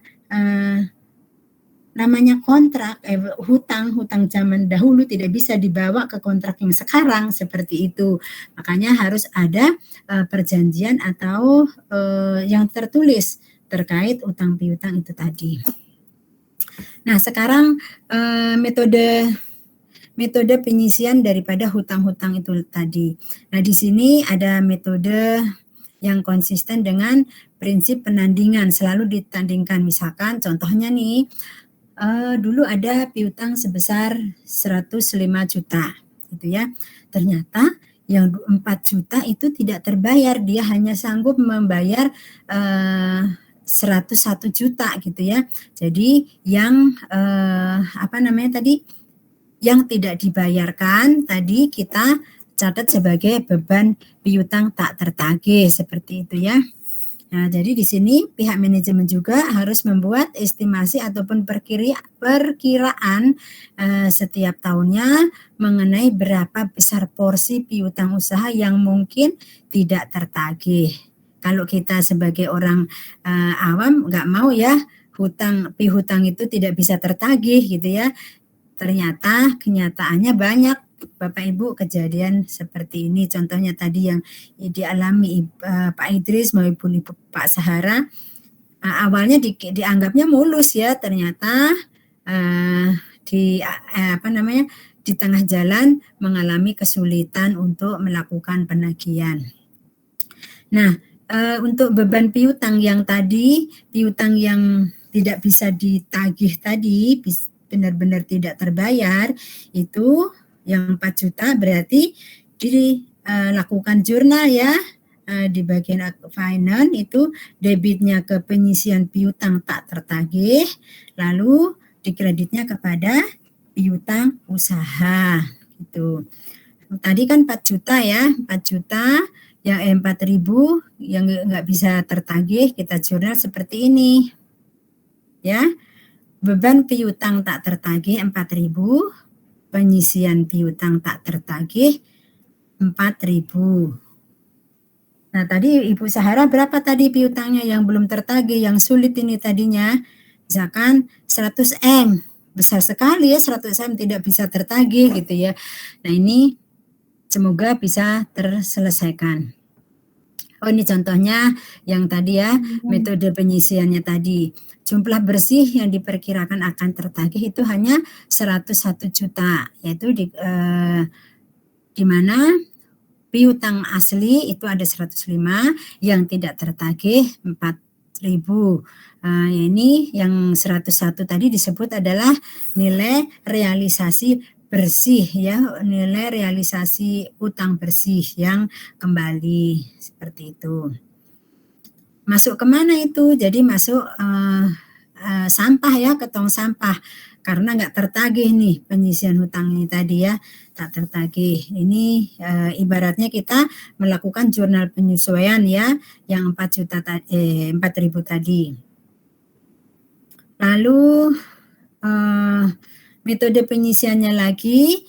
namanya kontrak, hutang zaman dahulu tidak bisa dibawa ke kontrak yang sekarang seperti itu. Makanya harus ada perjanjian atau yang tertulis terkait utang piutang itu tadi. Nah, sekarang metode penyisian daripada hutang-hutang itu tadi. Nah, di sini ada metode yang konsisten dengan prinsip penandingan, selalu ditandingkan. Misalkan contohnya nih, dulu ada piutang sebesar 105 juta gitu ya. Ternyata yang 4 juta itu tidak terbayar, dia hanya sanggup membayar 101 juta gitu ya. Jadi yang yang tidak dibayarkan tadi kita catat sebagai beban piutang tak tertagih seperti itu ya. Nah, jadi di sini pihak manajemen juga harus membuat estimasi ataupun perkiraan setiap tahunnya mengenai berapa besar porsi piutang usaha yang mungkin tidak tertagih. Kalau kita sebagai orang awam nggak mau ya piutang itu tidak bisa tertagih gitu ya. Ternyata kenyataannya banyak Bapak Ibu kejadian seperti ini. Contohnya tadi yang dialami Pak Idris maupun Ibu Pak Sahara. Awalnya dianggapnya mulus ya, ternyata di tengah jalan mengalami kesulitan untuk melakukan penagihan. Nah, untuk beban piutang yang tadi, piutang yang tidak bisa ditagih tadi, benar-benar tidak terbayar, itu yang 4 juta berarti dilakukan jurnal ya, di bagian finance itu debitnya ke penyisian piutang tak tertagih, lalu dikreditnya kepada piutang usaha gitu. Tadi kan 4 juta ya, 4 juta yang 4.000 yang nggak bisa tertagih, kita jurnal seperti ini ya. Beban piutang tak tertagih 4.000, penyisian piutang tak tertagih 4.000. Nah, tadi Ibu Sahara berapa tadi piutangnya yang belum tertagih, yang sulit ini tadinya? Misalkan 100 M, besar sekali ya 100 M tidak bisa tertagih gitu ya. Nah, ini semoga bisa terselesaikan. Oh, ini contohnya yang tadi ya, metode penyisiannya tadi. Jumlah bersih yang diperkirakan akan tertagih itu hanya 101 juta, yaitu di mana piutang asli itu ada 105, yang tidak tertagih 4.000. Ini yang 101 tadi disebut adalah nilai realisasi bersih ya, nilai realisasi utang bersih yang kembali seperti itu. Masuk kemana itu? Jadi masuk sampah ya, ke tong sampah, karena nggak tertagih nih penyisian hutang ini tadi ya, tak tertagih. Ini ibaratnya kita melakukan jurnal penyesuaian ya, yang 4.000 tadi. Lalu metode penyisiannya lagi,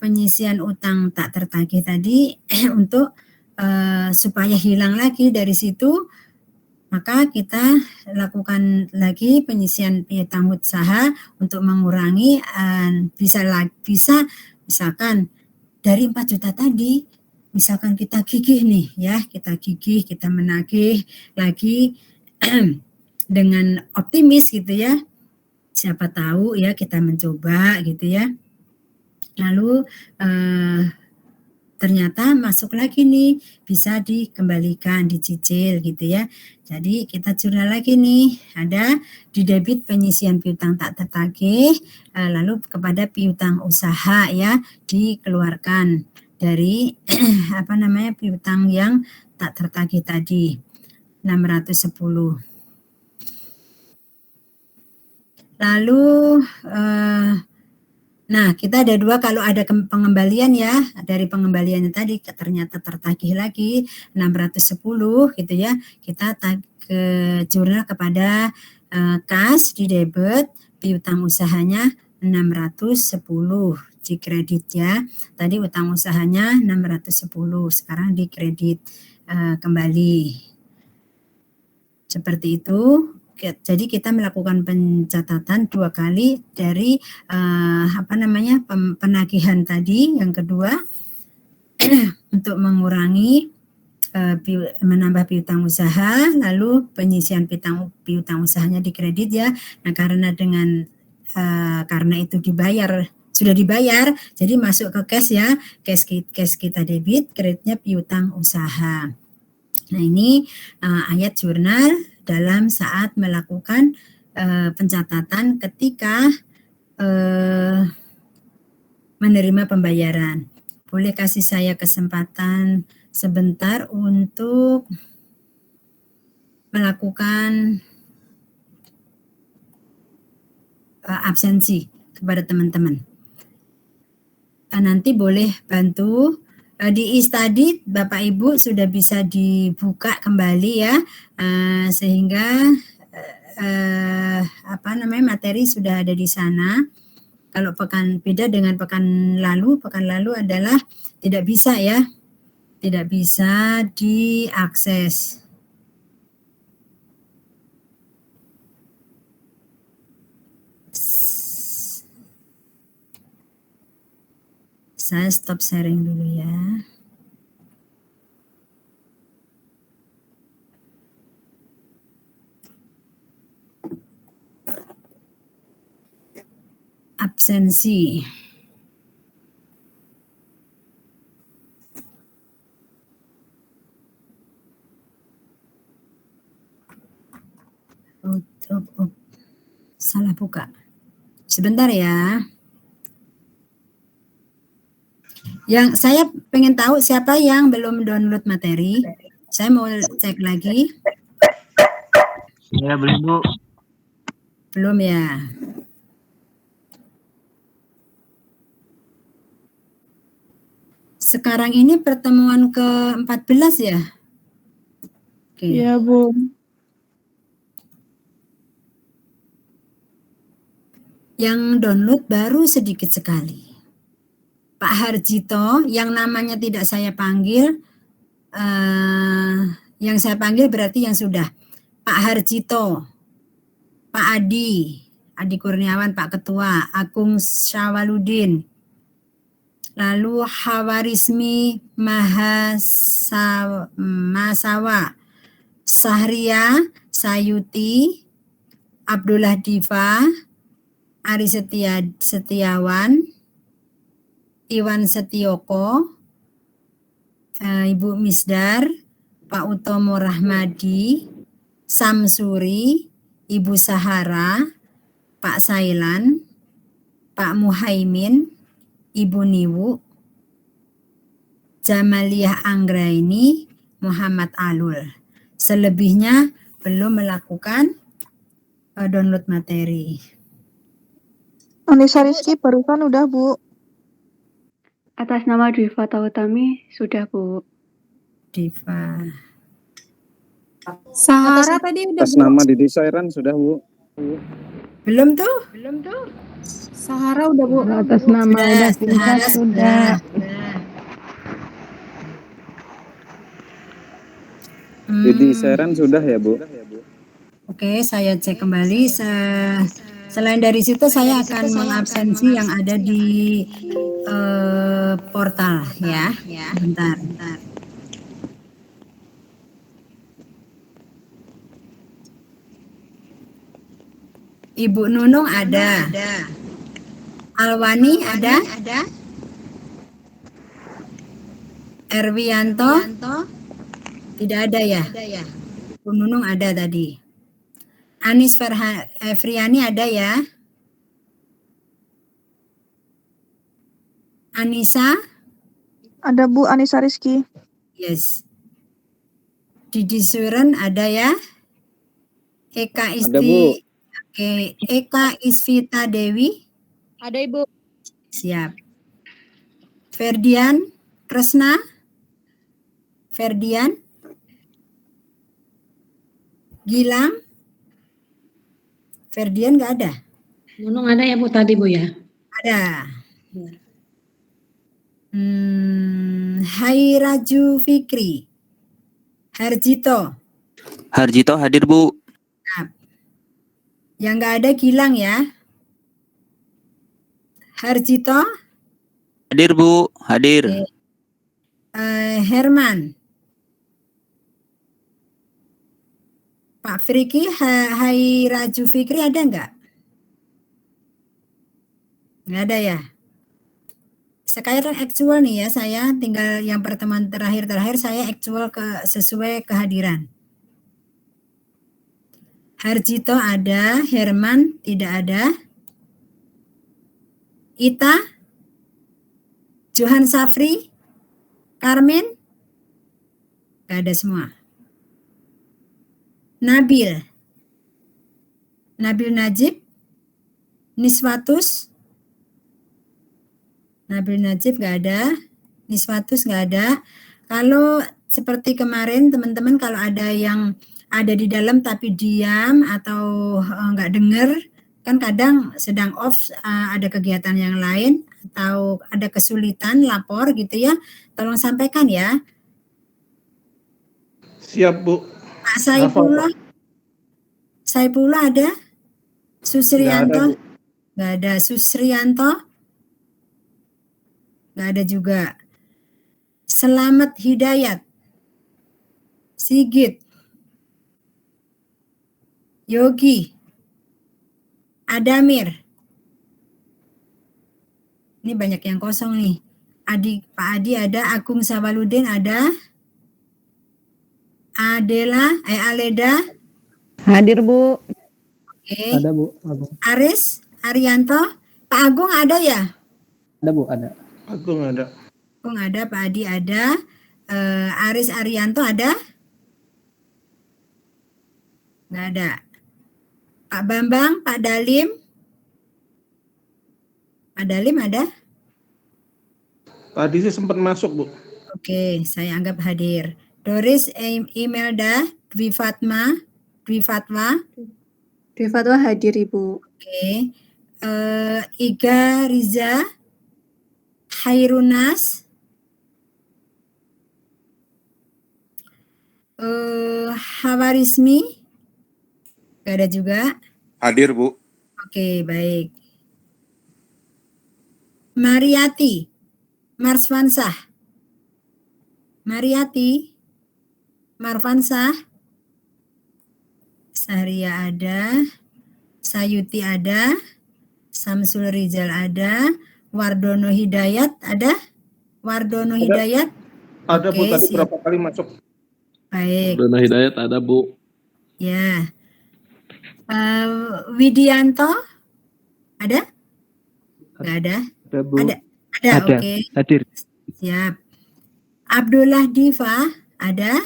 penyisian utang tak tertagih tadi untuk supaya hilang lagi dari situ, maka kita lakukan lagi penyisian piutang usaha untuk mengurangi bisa misalkan dari 4 juta tadi, misalkan kita gigih nih ya, kita menagih lagi dengan optimis gitu ya, siapa tahu ya kita mencoba gitu ya, lalu ternyata masuk lagi nih, bisa dikembalikan, dicicil gitu ya. Jadi kita jurnal lagi nih, ada di debit penyisian piutang tak tertagih, lalu kepada piutang usaha ya, dikeluarkan dari piutang yang tak tertagih tadi 610. Lalu nah, kita ada dua, kalau ada pengembalian ya, dari pengembaliannya tadi ternyata tertagih lagi 610 gitu ya, kita ke jurnal kepada kas di debit, piutang usahanya 610 di kredit ya. Tadi utang usahanya 610, sekarang di kredit kembali. Seperti itu. Jadi kita melakukan pencatatan 2 kali dari penagihan tadi. Yang kedua untuk mengurangi menambah piutang usaha, lalu penyisian piutang usahanya di kredit ya. Nah, karena itu sudah dibayar, jadi masuk ke cash ya, cash kita debit, kreditnya piutang usaha. Nah, ini ayat jurnal dalam saat melakukan pencatatan ketika menerima pembayaran. Boleh kasih saya kesempatan sebentar untuk melakukan absensi kepada teman-teman. Nanti boleh bantu di e-study Bapak Ibu sudah bisa dibuka kembali ya, sehingga materi sudah ada di sana. Kalau beda dengan pekan lalu adalah tidak bisa ya, tidak bisa diakses. Saya stop sharing dulu ya. Absensi. Salah buka. Sebentar ya. Yang saya pengen tahu siapa yang belum download materi. Saya mau cek lagi. Ya, belum Bu. Belum ya. Sekarang ini pertemuan ke-14 ya? Oke. Iya, Bu. Yang download baru sedikit sekali. Pak Harjito, yang namanya tidak saya panggil, yang saya panggil berarti yang sudah. Pak Harjito, Pak Adi Kurniawan, Pak Ketua, Agung Syawaludin, lalu Hawarismi Masawa, Sahria Sayuti, Abdullah Diva, Ari Setiawan, Iwan Setioko, Ibu Misdar, Pak Utomo Rahmadi, Samsuri, Ibu Sahara, Pak Sailan, Pak Muhaimin, Ibu Niwu, Jamaliah Anggraini, Muhammad Alul. Selebihnya belum melakukan download materi. Anissa Rizky barusan udah, Bu. Atas nama Diva Tautami sudah, Bu. Diva. Sahara tadi udah. Atas nama Didi Sairan sudah Bu. Belum tuh? Sahara udah, Bu. Atas nama Sahara sudah. Didi Sairan sudah ya Bu. Oke, saya cek kembali. Selain dari situ saya akan mengabsensi yang ada di portal ya. Bentar. Ibu Nunung ada. Alwani ada. Erwianto tidak ada ya. Ibu Nunung ada tadi. Anis Efriani ada ya. Anissa? Ada Bu Anissa Rizky. Yes. Didi Suren ada ya. Eka Ada Bu. Oke. Eka Isvita Dewi? Ada Ibu. Siap. Ferdian Kresna? Ferdian? Gilang? Ferdian nggak ada? Nunung ada ya Bu tadi Bu ya? Ada. Hai Raju Fikri. Harjito Harjito hadir Bu. Yang nggak ada Gilang ya. Harjito. Hadir Bu, hadir. Oke. Herman. Pak Friki, Hai Raju Fikri ada nggak? Nggak ada ya? Sekarang actual nih ya, saya tinggal yang pertemuan terakhir saya actual sesuai kehadiran. Harjito ada, Herman tidak ada. Ita, Johan Safri, Karmen, nggak ada semua. Nabil Najib, Niswatus, Nabil Najib nggak ada, Niswatus nggak ada. Kalau seperti kemarin teman-teman, kalau ada yang ada di dalam tapi diam atau nggak dengar, kan kadang sedang off, ada kegiatan yang lain atau ada kesulitan lapor gitu ya, tolong sampaikan ya. Siap Bu. Pak Saifullah ada? Susrianto? Nggak ada. Susrianto? Nggak ada juga. Selamat Hidayat, Sigit, Yogi, Adamir. Ini banyak yang kosong nih. Pak Adi ada, Agung Sawaludin ada, Aleda. Hadir Bu. Oke. Ada Bu. Aris, Arianto, Pak Agung ada ya? Ada Bu, ada. Agung ada. Agung ada, Pak Adi ada, Aris Arianto ada? Nggak ada. Pak Bambang, Pak Dalim. Pak Dalim ada? Tadi sih sempat masuk Bu. Oke, saya anggap hadir. Doris, Imelda, Dwi Fatwa hadir Ibu. Oke. Iga Riza, Hairunas, Hawarismi, gak ada juga. Hadir Bu. Oke, baik. Mariati, Marswansah, Mariati, Marfansah, Sahria ada, Sayuti ada, Samsul Rizal ada, Wardono Hidayat ada? Wardono Hidayat? Ada Bu, Oke, tadi siap. berapa kali masuk. Baik, Wardono Hidayat ada Bu. ya. Widianto ada? Nggak ada? Ada Bu. Ada, oke. Hadir. Siap. Abdullah Diva ada?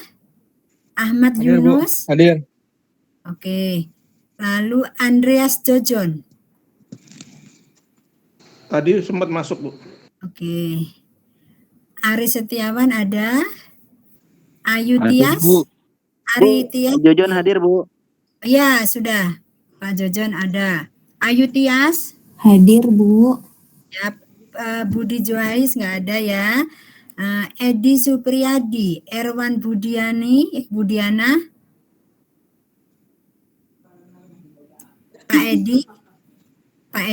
Ahmad Hadir, Bu. Yunus? Hadir. Oke. Lalu Andreas Jojon. Tadi sempat masuk Bu. Oke. Ari Setiawan ada? Ayu Hadir, Tias? Bu. Ari Tias? Jojon hadir Bu. Ya, sudah. Pak Jojon ada. Ayu Tias? Hadir Bu. Ya. Budi Joais nggak ada ya. Edi Supriyadi, Erwan Budiana, Pak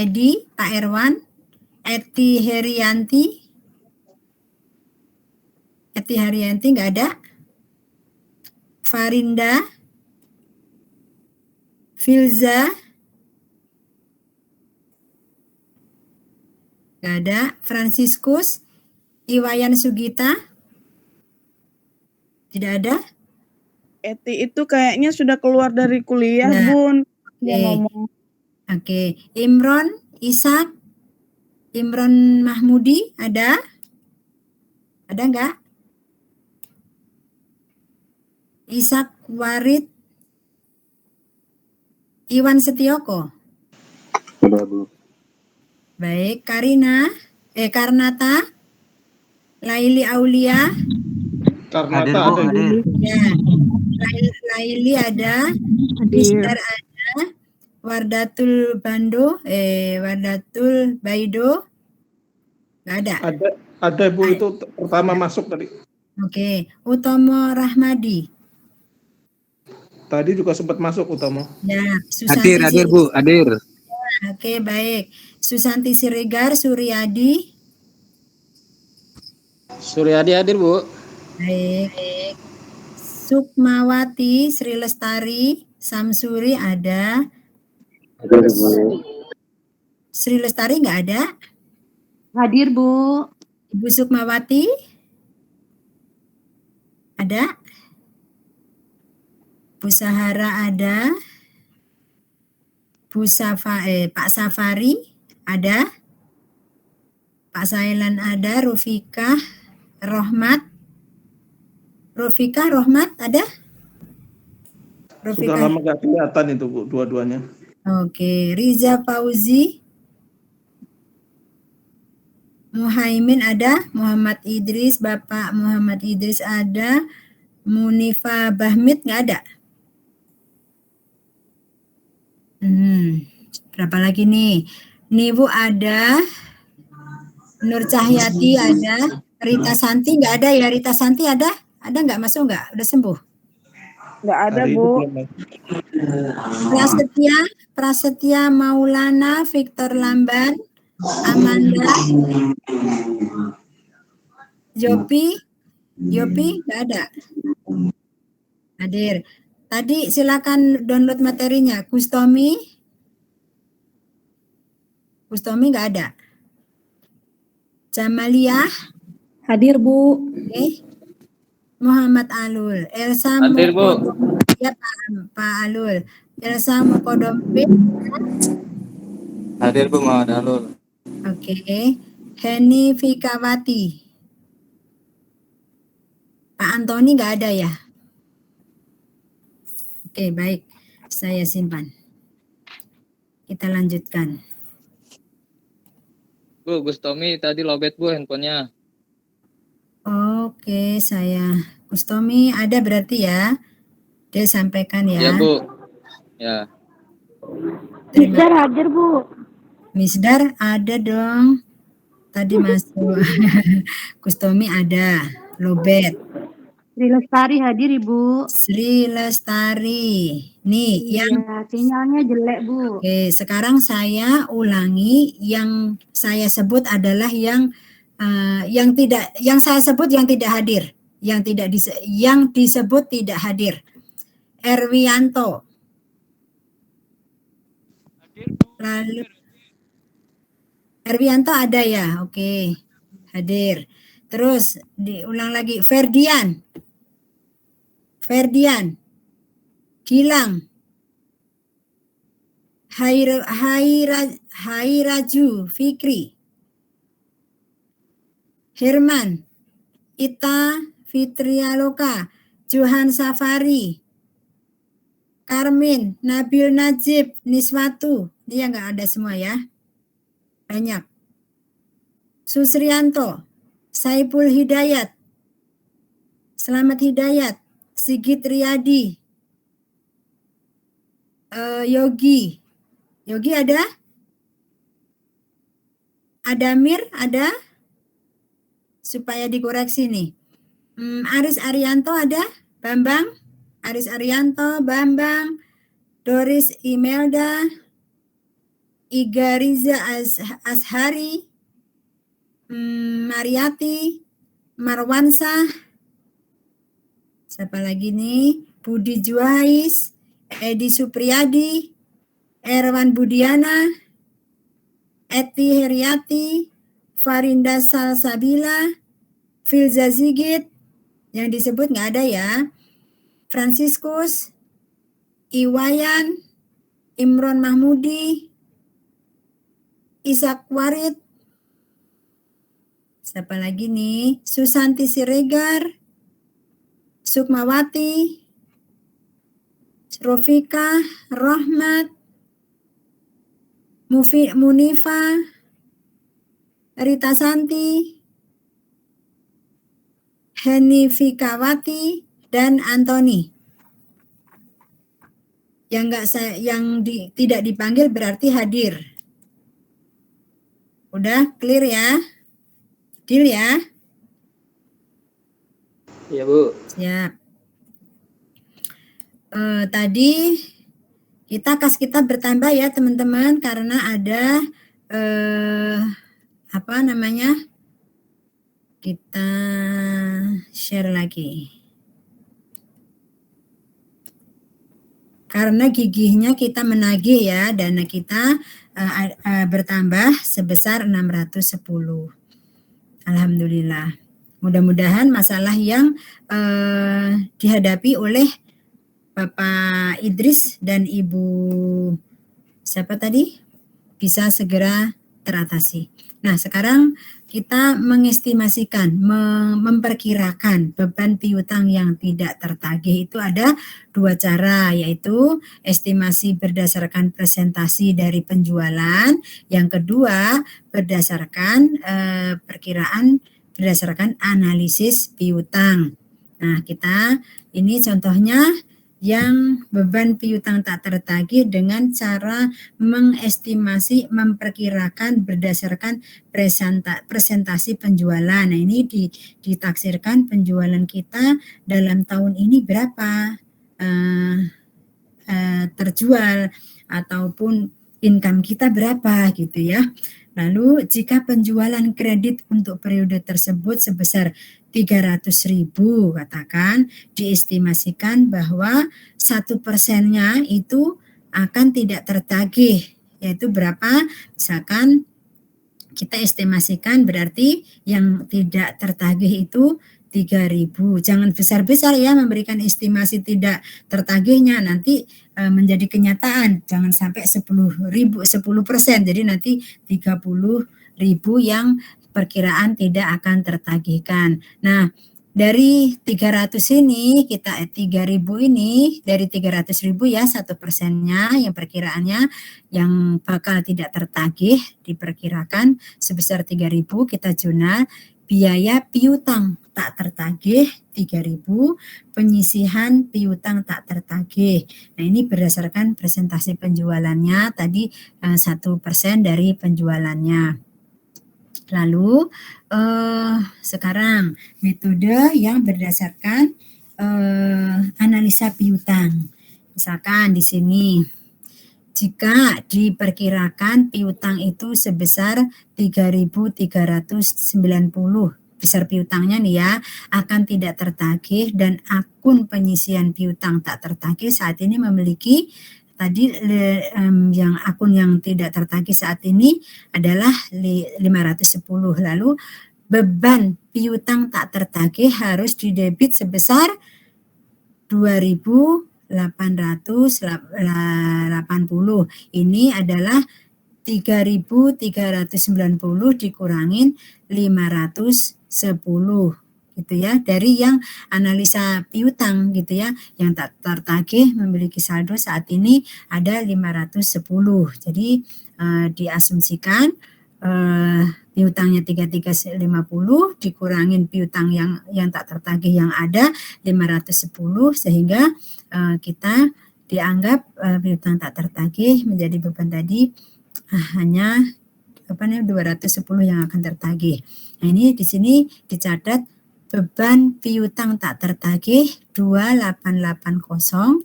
Edi, Pak Erwan, Eti Herianti nggak ada. Farinda, Filza, nggak ada. Franciscus, Iwayan Sugita, tidak ada. Eti itu kayaknya sudah keluar dari kuliah, Nah, Bun. Dia oke. ngomong. Oke, Imron, Ishak, Imron Mahmudi ada? Ada nggak? Ishak Warid, Iwan Setioko. Sudah Bu. Baik, Karnata, Laili Aulia. Karnata ada Bu. Ya. Laili ada, Mister ada, Wardatul Baido, nggak ada. Ada Bu, itu pertama masuk tadi. Oke, Utomo Rahmadi. Tadi juga sempat masuk Utomo. Ya, Susanti Hadir Bu, hadir. Oke, baik. Susanti Siregar, Suryadi. Suryadi hadir Bu. Baik. Sukmawati, Sri Lestari, Samsuri ada. Hadir Bu. Sri Lestari nggak ada. Hadir, Bu. Ibu Sukmawati ada. Bu Sahara ada. Pak Safari ada. Pak Sailan ada. Rufika Rohmat ada. Sudah lama gak kelihatan itu Bu, dua-duanya. Oke, Riza Fauzi, Muhaimin ada, Muhammad Idris, Bapak Muhammad Idris ada, Munifa Bahmid nggak ada. Berapa lagi nih? Nibu ada, Nur Cahyati ada, Rita Santi nggak ada ya? Rita Santi ada? Ada nggak, masuk nggak? Udah sembuh? Nggak ada, Bu. Prasetya Maulana, Victor Lamban, Amanda, Yopi nggak ada. Hadir. Tadi silakan download materinya. Kustomi nggak ada. Jamaliah Hadir, Bu. Oke. Muhammad Alul, Elsa Hadir, Bu. Ya, Pak Alul. Elsa Mukodompit. Hadir Bu Muhammad Alul. Oke. Heni Fikawati. Pak Antoni nggak ada ya? Oke, baik. Saya simpan. Kita lanjutkan. Bu, Gustomi tadi lobet Bu handphonenya. Oke, Kustomi ada berarti ya? Dia sampaikan ya. Iya Bu. Ya. Misdar hadir Bu. Misdar ada dong. Tadi masuk. Kustomi ada. Lobet. Sri Lestari hadir, Ibu. Sri Lestari. Nih, yang sinyalnya jelek, Bu. Oke, sekarang saya ulangi yang saya sebut adalah yang saya sebut yang tidak hadir, yang disebut tidak hadir. Erwianto. Lalu Erwianto ada ya? Oke. Hadir. Terus diulang lagi Ferdian. Gilang. Hairaju Fikri. Herman, Ita Fitrialoka, Johan Safari, Karmin, Nabil Najib, Niswatu, dia nggak ada semua ya, banyak. Susrianto, Saipul Hidayat, Selamat Hidayat, Sigit Riyadi, Yogi ada? Adamir ada? Supaya dikoreksi nih. Aris Arianto ada? Bambang? Aris Arianto, Bambang, Doris Imelda, Iga Riza Ashari, Mariati, Marwansa, siapa lagi nih? Budi Juhais, Edi Supriyadi, Erwan Budiana, Eti Heriati, Farinda Salsabila, Filza Zigit, yang disebut nggak ada ya. Franciscus, Iwayan, Imron Mahmudi, Ishak Warid, siapa lagi nih? Susanti Siregar, Sukmawati, Rofika, Rohmat, Munifa, Rita Santi, Heni Fikawati, dan Antoni. Tidak dipanggil berarti hadir. Udah clear ya? Deal ya? Iya Bu. Siap. tadi kita bertambah ya teman-teman, karena ada apa namanya, kita share lagi. Karena gigihnya kita menagih ya, dana kita bertambah sebesar 610. Alhamdulillah. Mudah-mudahan masalah yang dihadapi oleh Bapak Idris dan Ibu siapa tadi bisa segera teratasi. Nah, sekarang kita mengestimasikan, memperkirakan beban piutang yang tidak tertagih itu ada 2 cara, yaitu estimasi berdasarkan presentasi dari penjualan, yang kedua berdasarkan perkiraan berdasarkan analisis piutang. Nah, kita ini contohnya yang beban piutang tak tertagih dengan cara mengestimasi, memperkirakan berdasarkan presentasi penjualan. Nah, ini ditaksirkan penjualan kita dalam tahun ini berapa terjual ataupun income kita berapa gitu ya. Lalu jika penjualan kredit untuk periode tersebut sebesar 300.000, katakan diestimasikan bahwa 1%-nya itu akan tidak tertagih, yaitu berapa? Misalkan kita estimasikan berarti yang tidak tertagih itu 3.000. Jangan besar-besar ya memberikan estimasi tidak tertagihnya, nanti menjadi kenyataan. Jangan sampai 10%. Jadi nanti 30.000 yang perkiraan tidak akan tertagihkan. Nah, dari 300 ini kita 3.000 ini dari 300.000 ya 1%-nya yang perkiraannya yang bakal tidak tertagih diperkirakan sebesar 3.000, kita jurnal biaya piutang tak tertagih 3.000, penyisihan piutang tak tertagih. Nah, ini berdasarkan presentasi penjualannya tadi 1% dari penjualannya. Lalu sekarang metode yang berdasarkan analisa piutang. Misalkan di sini jika diperkirakan piutang itu sebesar 3.390, besar piutangnya nih ya, akan tidak tertagih dan akun penyisian piutang tak tertagih saat ini memiliki tadi yang akun yang tidak tertagih saat ini adalah 510. Lalu beban piutang tak tertagih harus didebit sebesar 2.880. Ini adalah 3.390 dikurangin 510 gitu ya, dari yang analisa piutang gitu ya, yang tak tertagih memiliki saldo saat ini ada 510. Jadi diasumsikan piutangnya 3.350 dikurangin piutang yang tak tertagih yang ada 510, sehingga kita dianggap piutang tak tertagih menjadi beban tadi hanya 210 yang akan tertagih. Nah, ini di sini dicatat beban piutang tak tertagih 2880,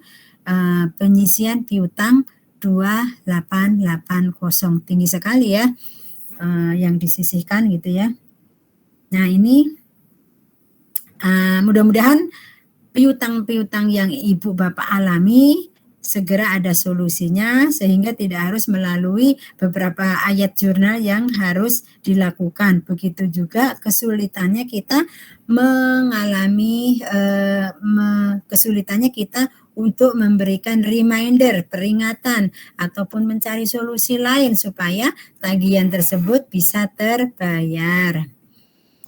penyisian piutang 2880, tinggi sekali ya yang disisihkan gitu ya. Nah, ini mudah-mudahan piutang-piutang yang Ibu Bapak alami segera ada solusinya sehingga tidak harus melalui beberapa ayat jurnal yang harus dilakukan. Begitu juga kesulitannya kita mengalami kesulitannya kita untuk memberikan reminder, peringatan ataupun mencari solusi lain supaya tagihan tersebut bisa terbayar.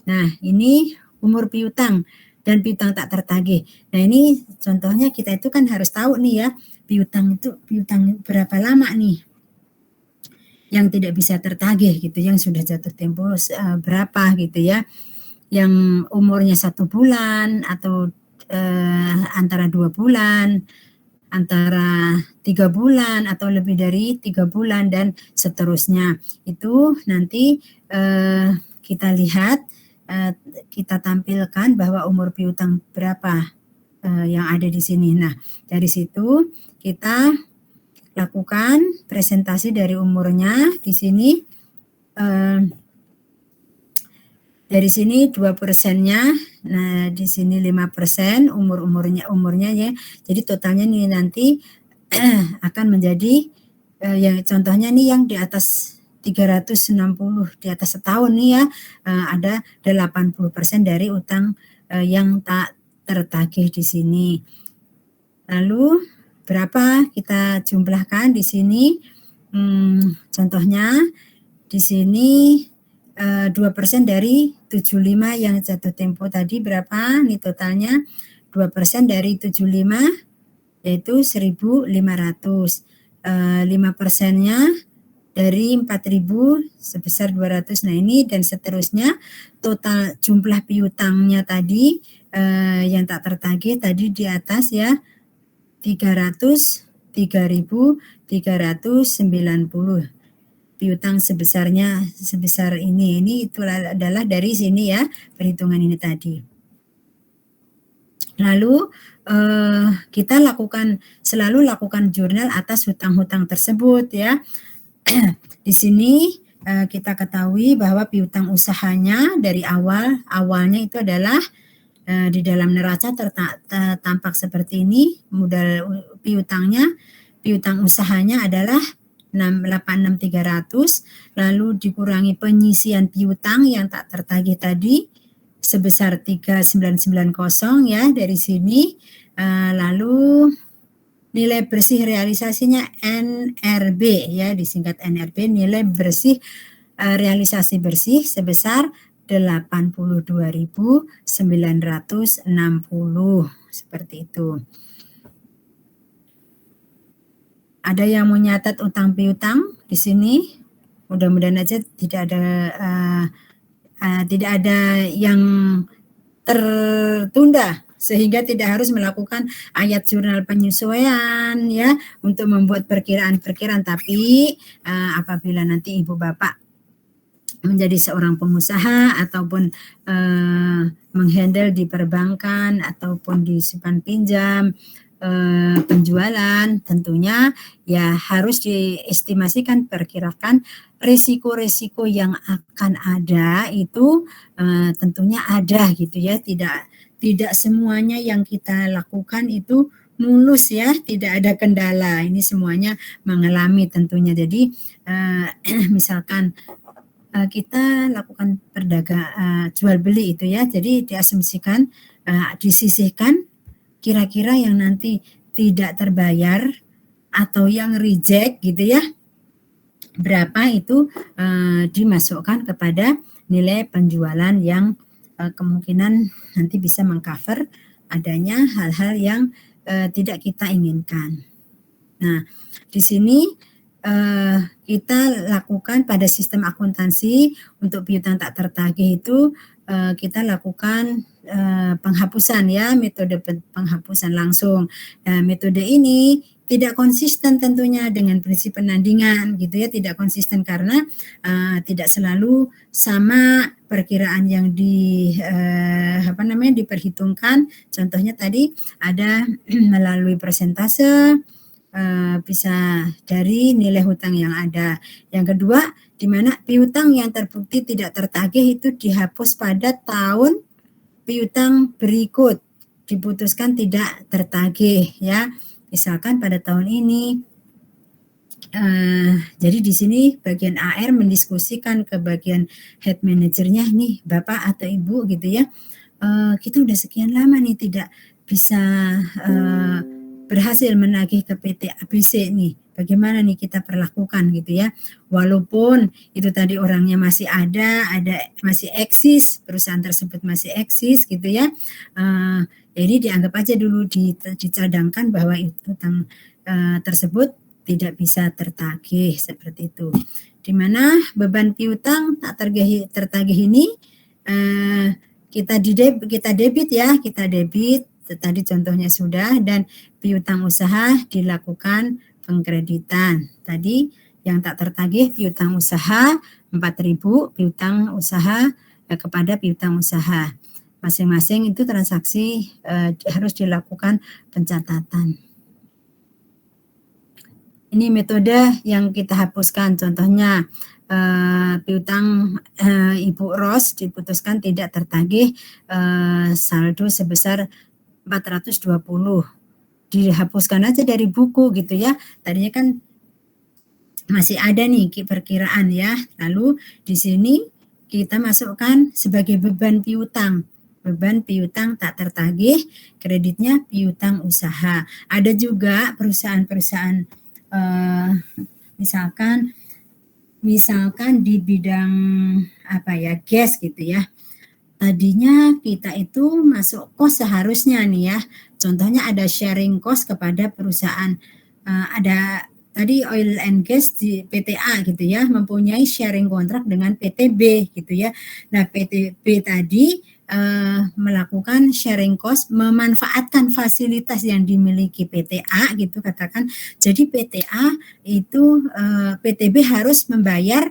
Nah, ini umur piutang dan piutang tak tertagih. Nah, ini contohnya kita itu kan harus tahu nih ya, piutang berapa lama nih yang tidak bisa tertagih gitu, yang sudah jatuh tempo berapa gitu ya, yang umurnya 1 bulan atau antara 2 bulan, antara 3 bulan atau lebih dari 3 bulan dan seterusnya. Itu nanti kita lihat, kita tampilkan bahwa umur piutang berapa yang ada di sini. Nah, dari situ kita lakukan presentasi dari umurnya di sini. Dari sini 2%-nya, nah di sini 5% umurnya ya. Jadi totalnya nih nanti akan menjadi yang contohnya nih yang di atas 360 di atas setahun nih ya, ada 80% dari utang yang tak tertagih di sini. Lalu berapa kita jumlahkan di sini? Contohnya di sini 2% dari 75 yang jatuh tempo tadi berapa nih totalnya? 2% dari 75 yaitu 1.500. 5%-nya dari 4.000 sebesar 200. Nah ini dan seterusnya total jumlah piutangnya tadi yang tak tertagih tadi di atas ya 303.390. Piutang sebesar ini itu adalah dari sini ya perhitungan ini tadi. Lalu kita selalu lakukan jurnal atas hutang-hutang tersebut ya. Di sini kita ketahui bahwa piutang usahanya dari awalnya itu adalah di dalam neraca tampak seperti ini. Modal piutang usahanya adalah 86.300, lalu dikurangi penyisian piutang yang tak tertagih tadi sebesar 3.990 ya dari sini. Lalu nilai bersih realisasinya NRB ya, disingkat NRB, nilai bersih realisasi bersih sebesar 82.960 seperti itu. Ada yang mau nyatat utang piutang di sini? Mudah-mudahan aja tidak ada yang tertunda sehingga tidak harus melakukan ayat jurnal penyesuaian ya untuk membuat perkiraan-perkiraan. Tapi apabila nanti ibu bapak menjadi seorang pengusaha ataupun menghandle di perbankan ataupun di simpan pinjam, penjualan, tentunya ya harus diestimasikan, perkirakan risiko-risiko yang akan ada itu tentunya ada gitu ya, tidak semuanya yang kita lakukan itu mulus ya, tidak ada kendala, ini semuanya mengalami tentunya. Jadi misalkan kita lakukan jual beli itu ya, jadi diasumsikan disisihkan kira-kira yang nanti tidak terbayar atau yang reject gitu ya, berapa itu dimasukkan kepada nilai penjualan yang kemungkinan nanti bisa mengcover adanya hal-hal yang tidak kita inginkan. Nah, di sini kita lakukan pada sistem akuntansi untuk piutang tak tertagih itu kita lakukan penghapusan ya, metode penghapusan langsung. Nah, metode ini tidak konsisten tentunya dengan prinsip penandingan gitu ya, tidak konsisten karena tidak selalu sama perkiraan yang diperhitungkan. Contohnya tadi ada melalui persentase, bisa dari nilai hutang yang ada. Yang kedua, di mana piutang yang terbukti tidak tertagih itu dihapus pada tahun piutang berikut, diputuskan tidak tertagih ya. Misalkan pada tahun ini, jadi di sini bagian AR mendiskusikan ke bagian head manajernya nih, Bapak atau Ibu gitu ya, kita udah sekian lama nih tidak bisa berhasil menagih ke PT ABC nih, bagaimana nih kita perlakukan gitu ya, walaupun itu tadi orangnya masih ada masih eksis, perusahaan tersebut masih eksis gitu ya, jadi dianggap aja dulu dicadangkan bahwa utang tersebut tidak bisa tertagih seperti itu. Dimana beban piutang tak tertagih ini kita debit ya, kita debit tadi contohnya sudah, dan piutang usaha dilakukan pengkreditan. Tadi yang tak tertagih piutang usaha 4.000, piutang usaha kepada piutang usaha. masing-masing itu transaksi harus dilakukan pencatatan. Ini metode yang kita hapuskan, contohnya piutang Ibu Ros diputuskan tidak tertagih saldo sebesar 420, dihapuskan aja dari buku gitu ya. Tadinya kan masih ada nih perkiraan ya. Lalu di sini kita masukkan sebagai beban piutang. Beban piutang tak tertagih, kreditnya piutang usaha. Ada juga perusahaan-perusahaan misalkan di bidang gas gitu ya. Tadinya kita itu masuk cost seharusnya nih ya. Contohnya ada sharing cost kepada perusahaan. Ada tadi oil and gas di PTA gitu ya, mempunyai sharing kontrak dengan PTB gitu ya. Nah, PTB tadi melakukan sharing cost, memanfaatkan fasilitas yang dimiliki PTA gitu katakan. Jadi PTA itu PTB harus membayar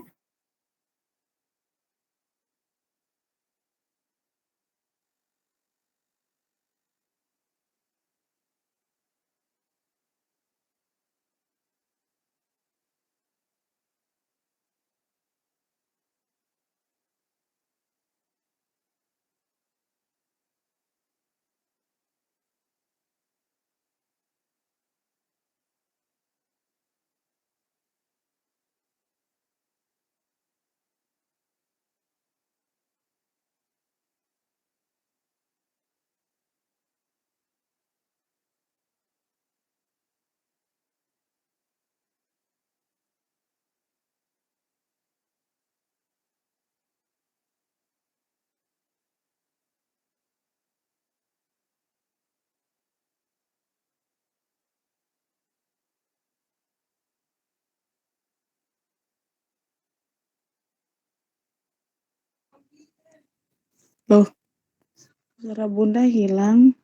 Loh, suara Bunda hilang.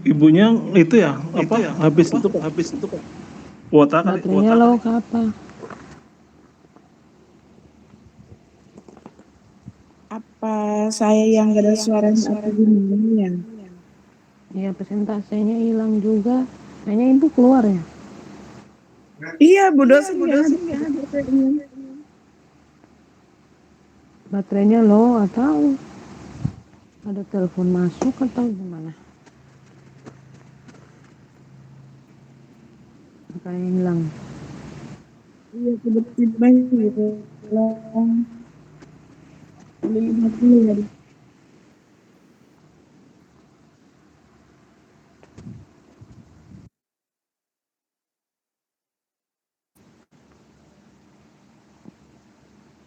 Ibunya itu ya, habis itu Pak. Kuota kali, Baterainya low ke apa? Apa saya yang gak ada suaranya atau gimana ya? Ya presentasenya hilang juga. Kayaknya ibu keluar ya? Iya, Bu dosen nggak ada. Baterainya low atau ada telepon masuk atau gimana? Kayak hilang. Iya, tiba-tiba gitu. Lihat dulu ya.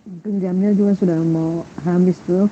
Mungkin jamnya juga sudah mau habis tuh.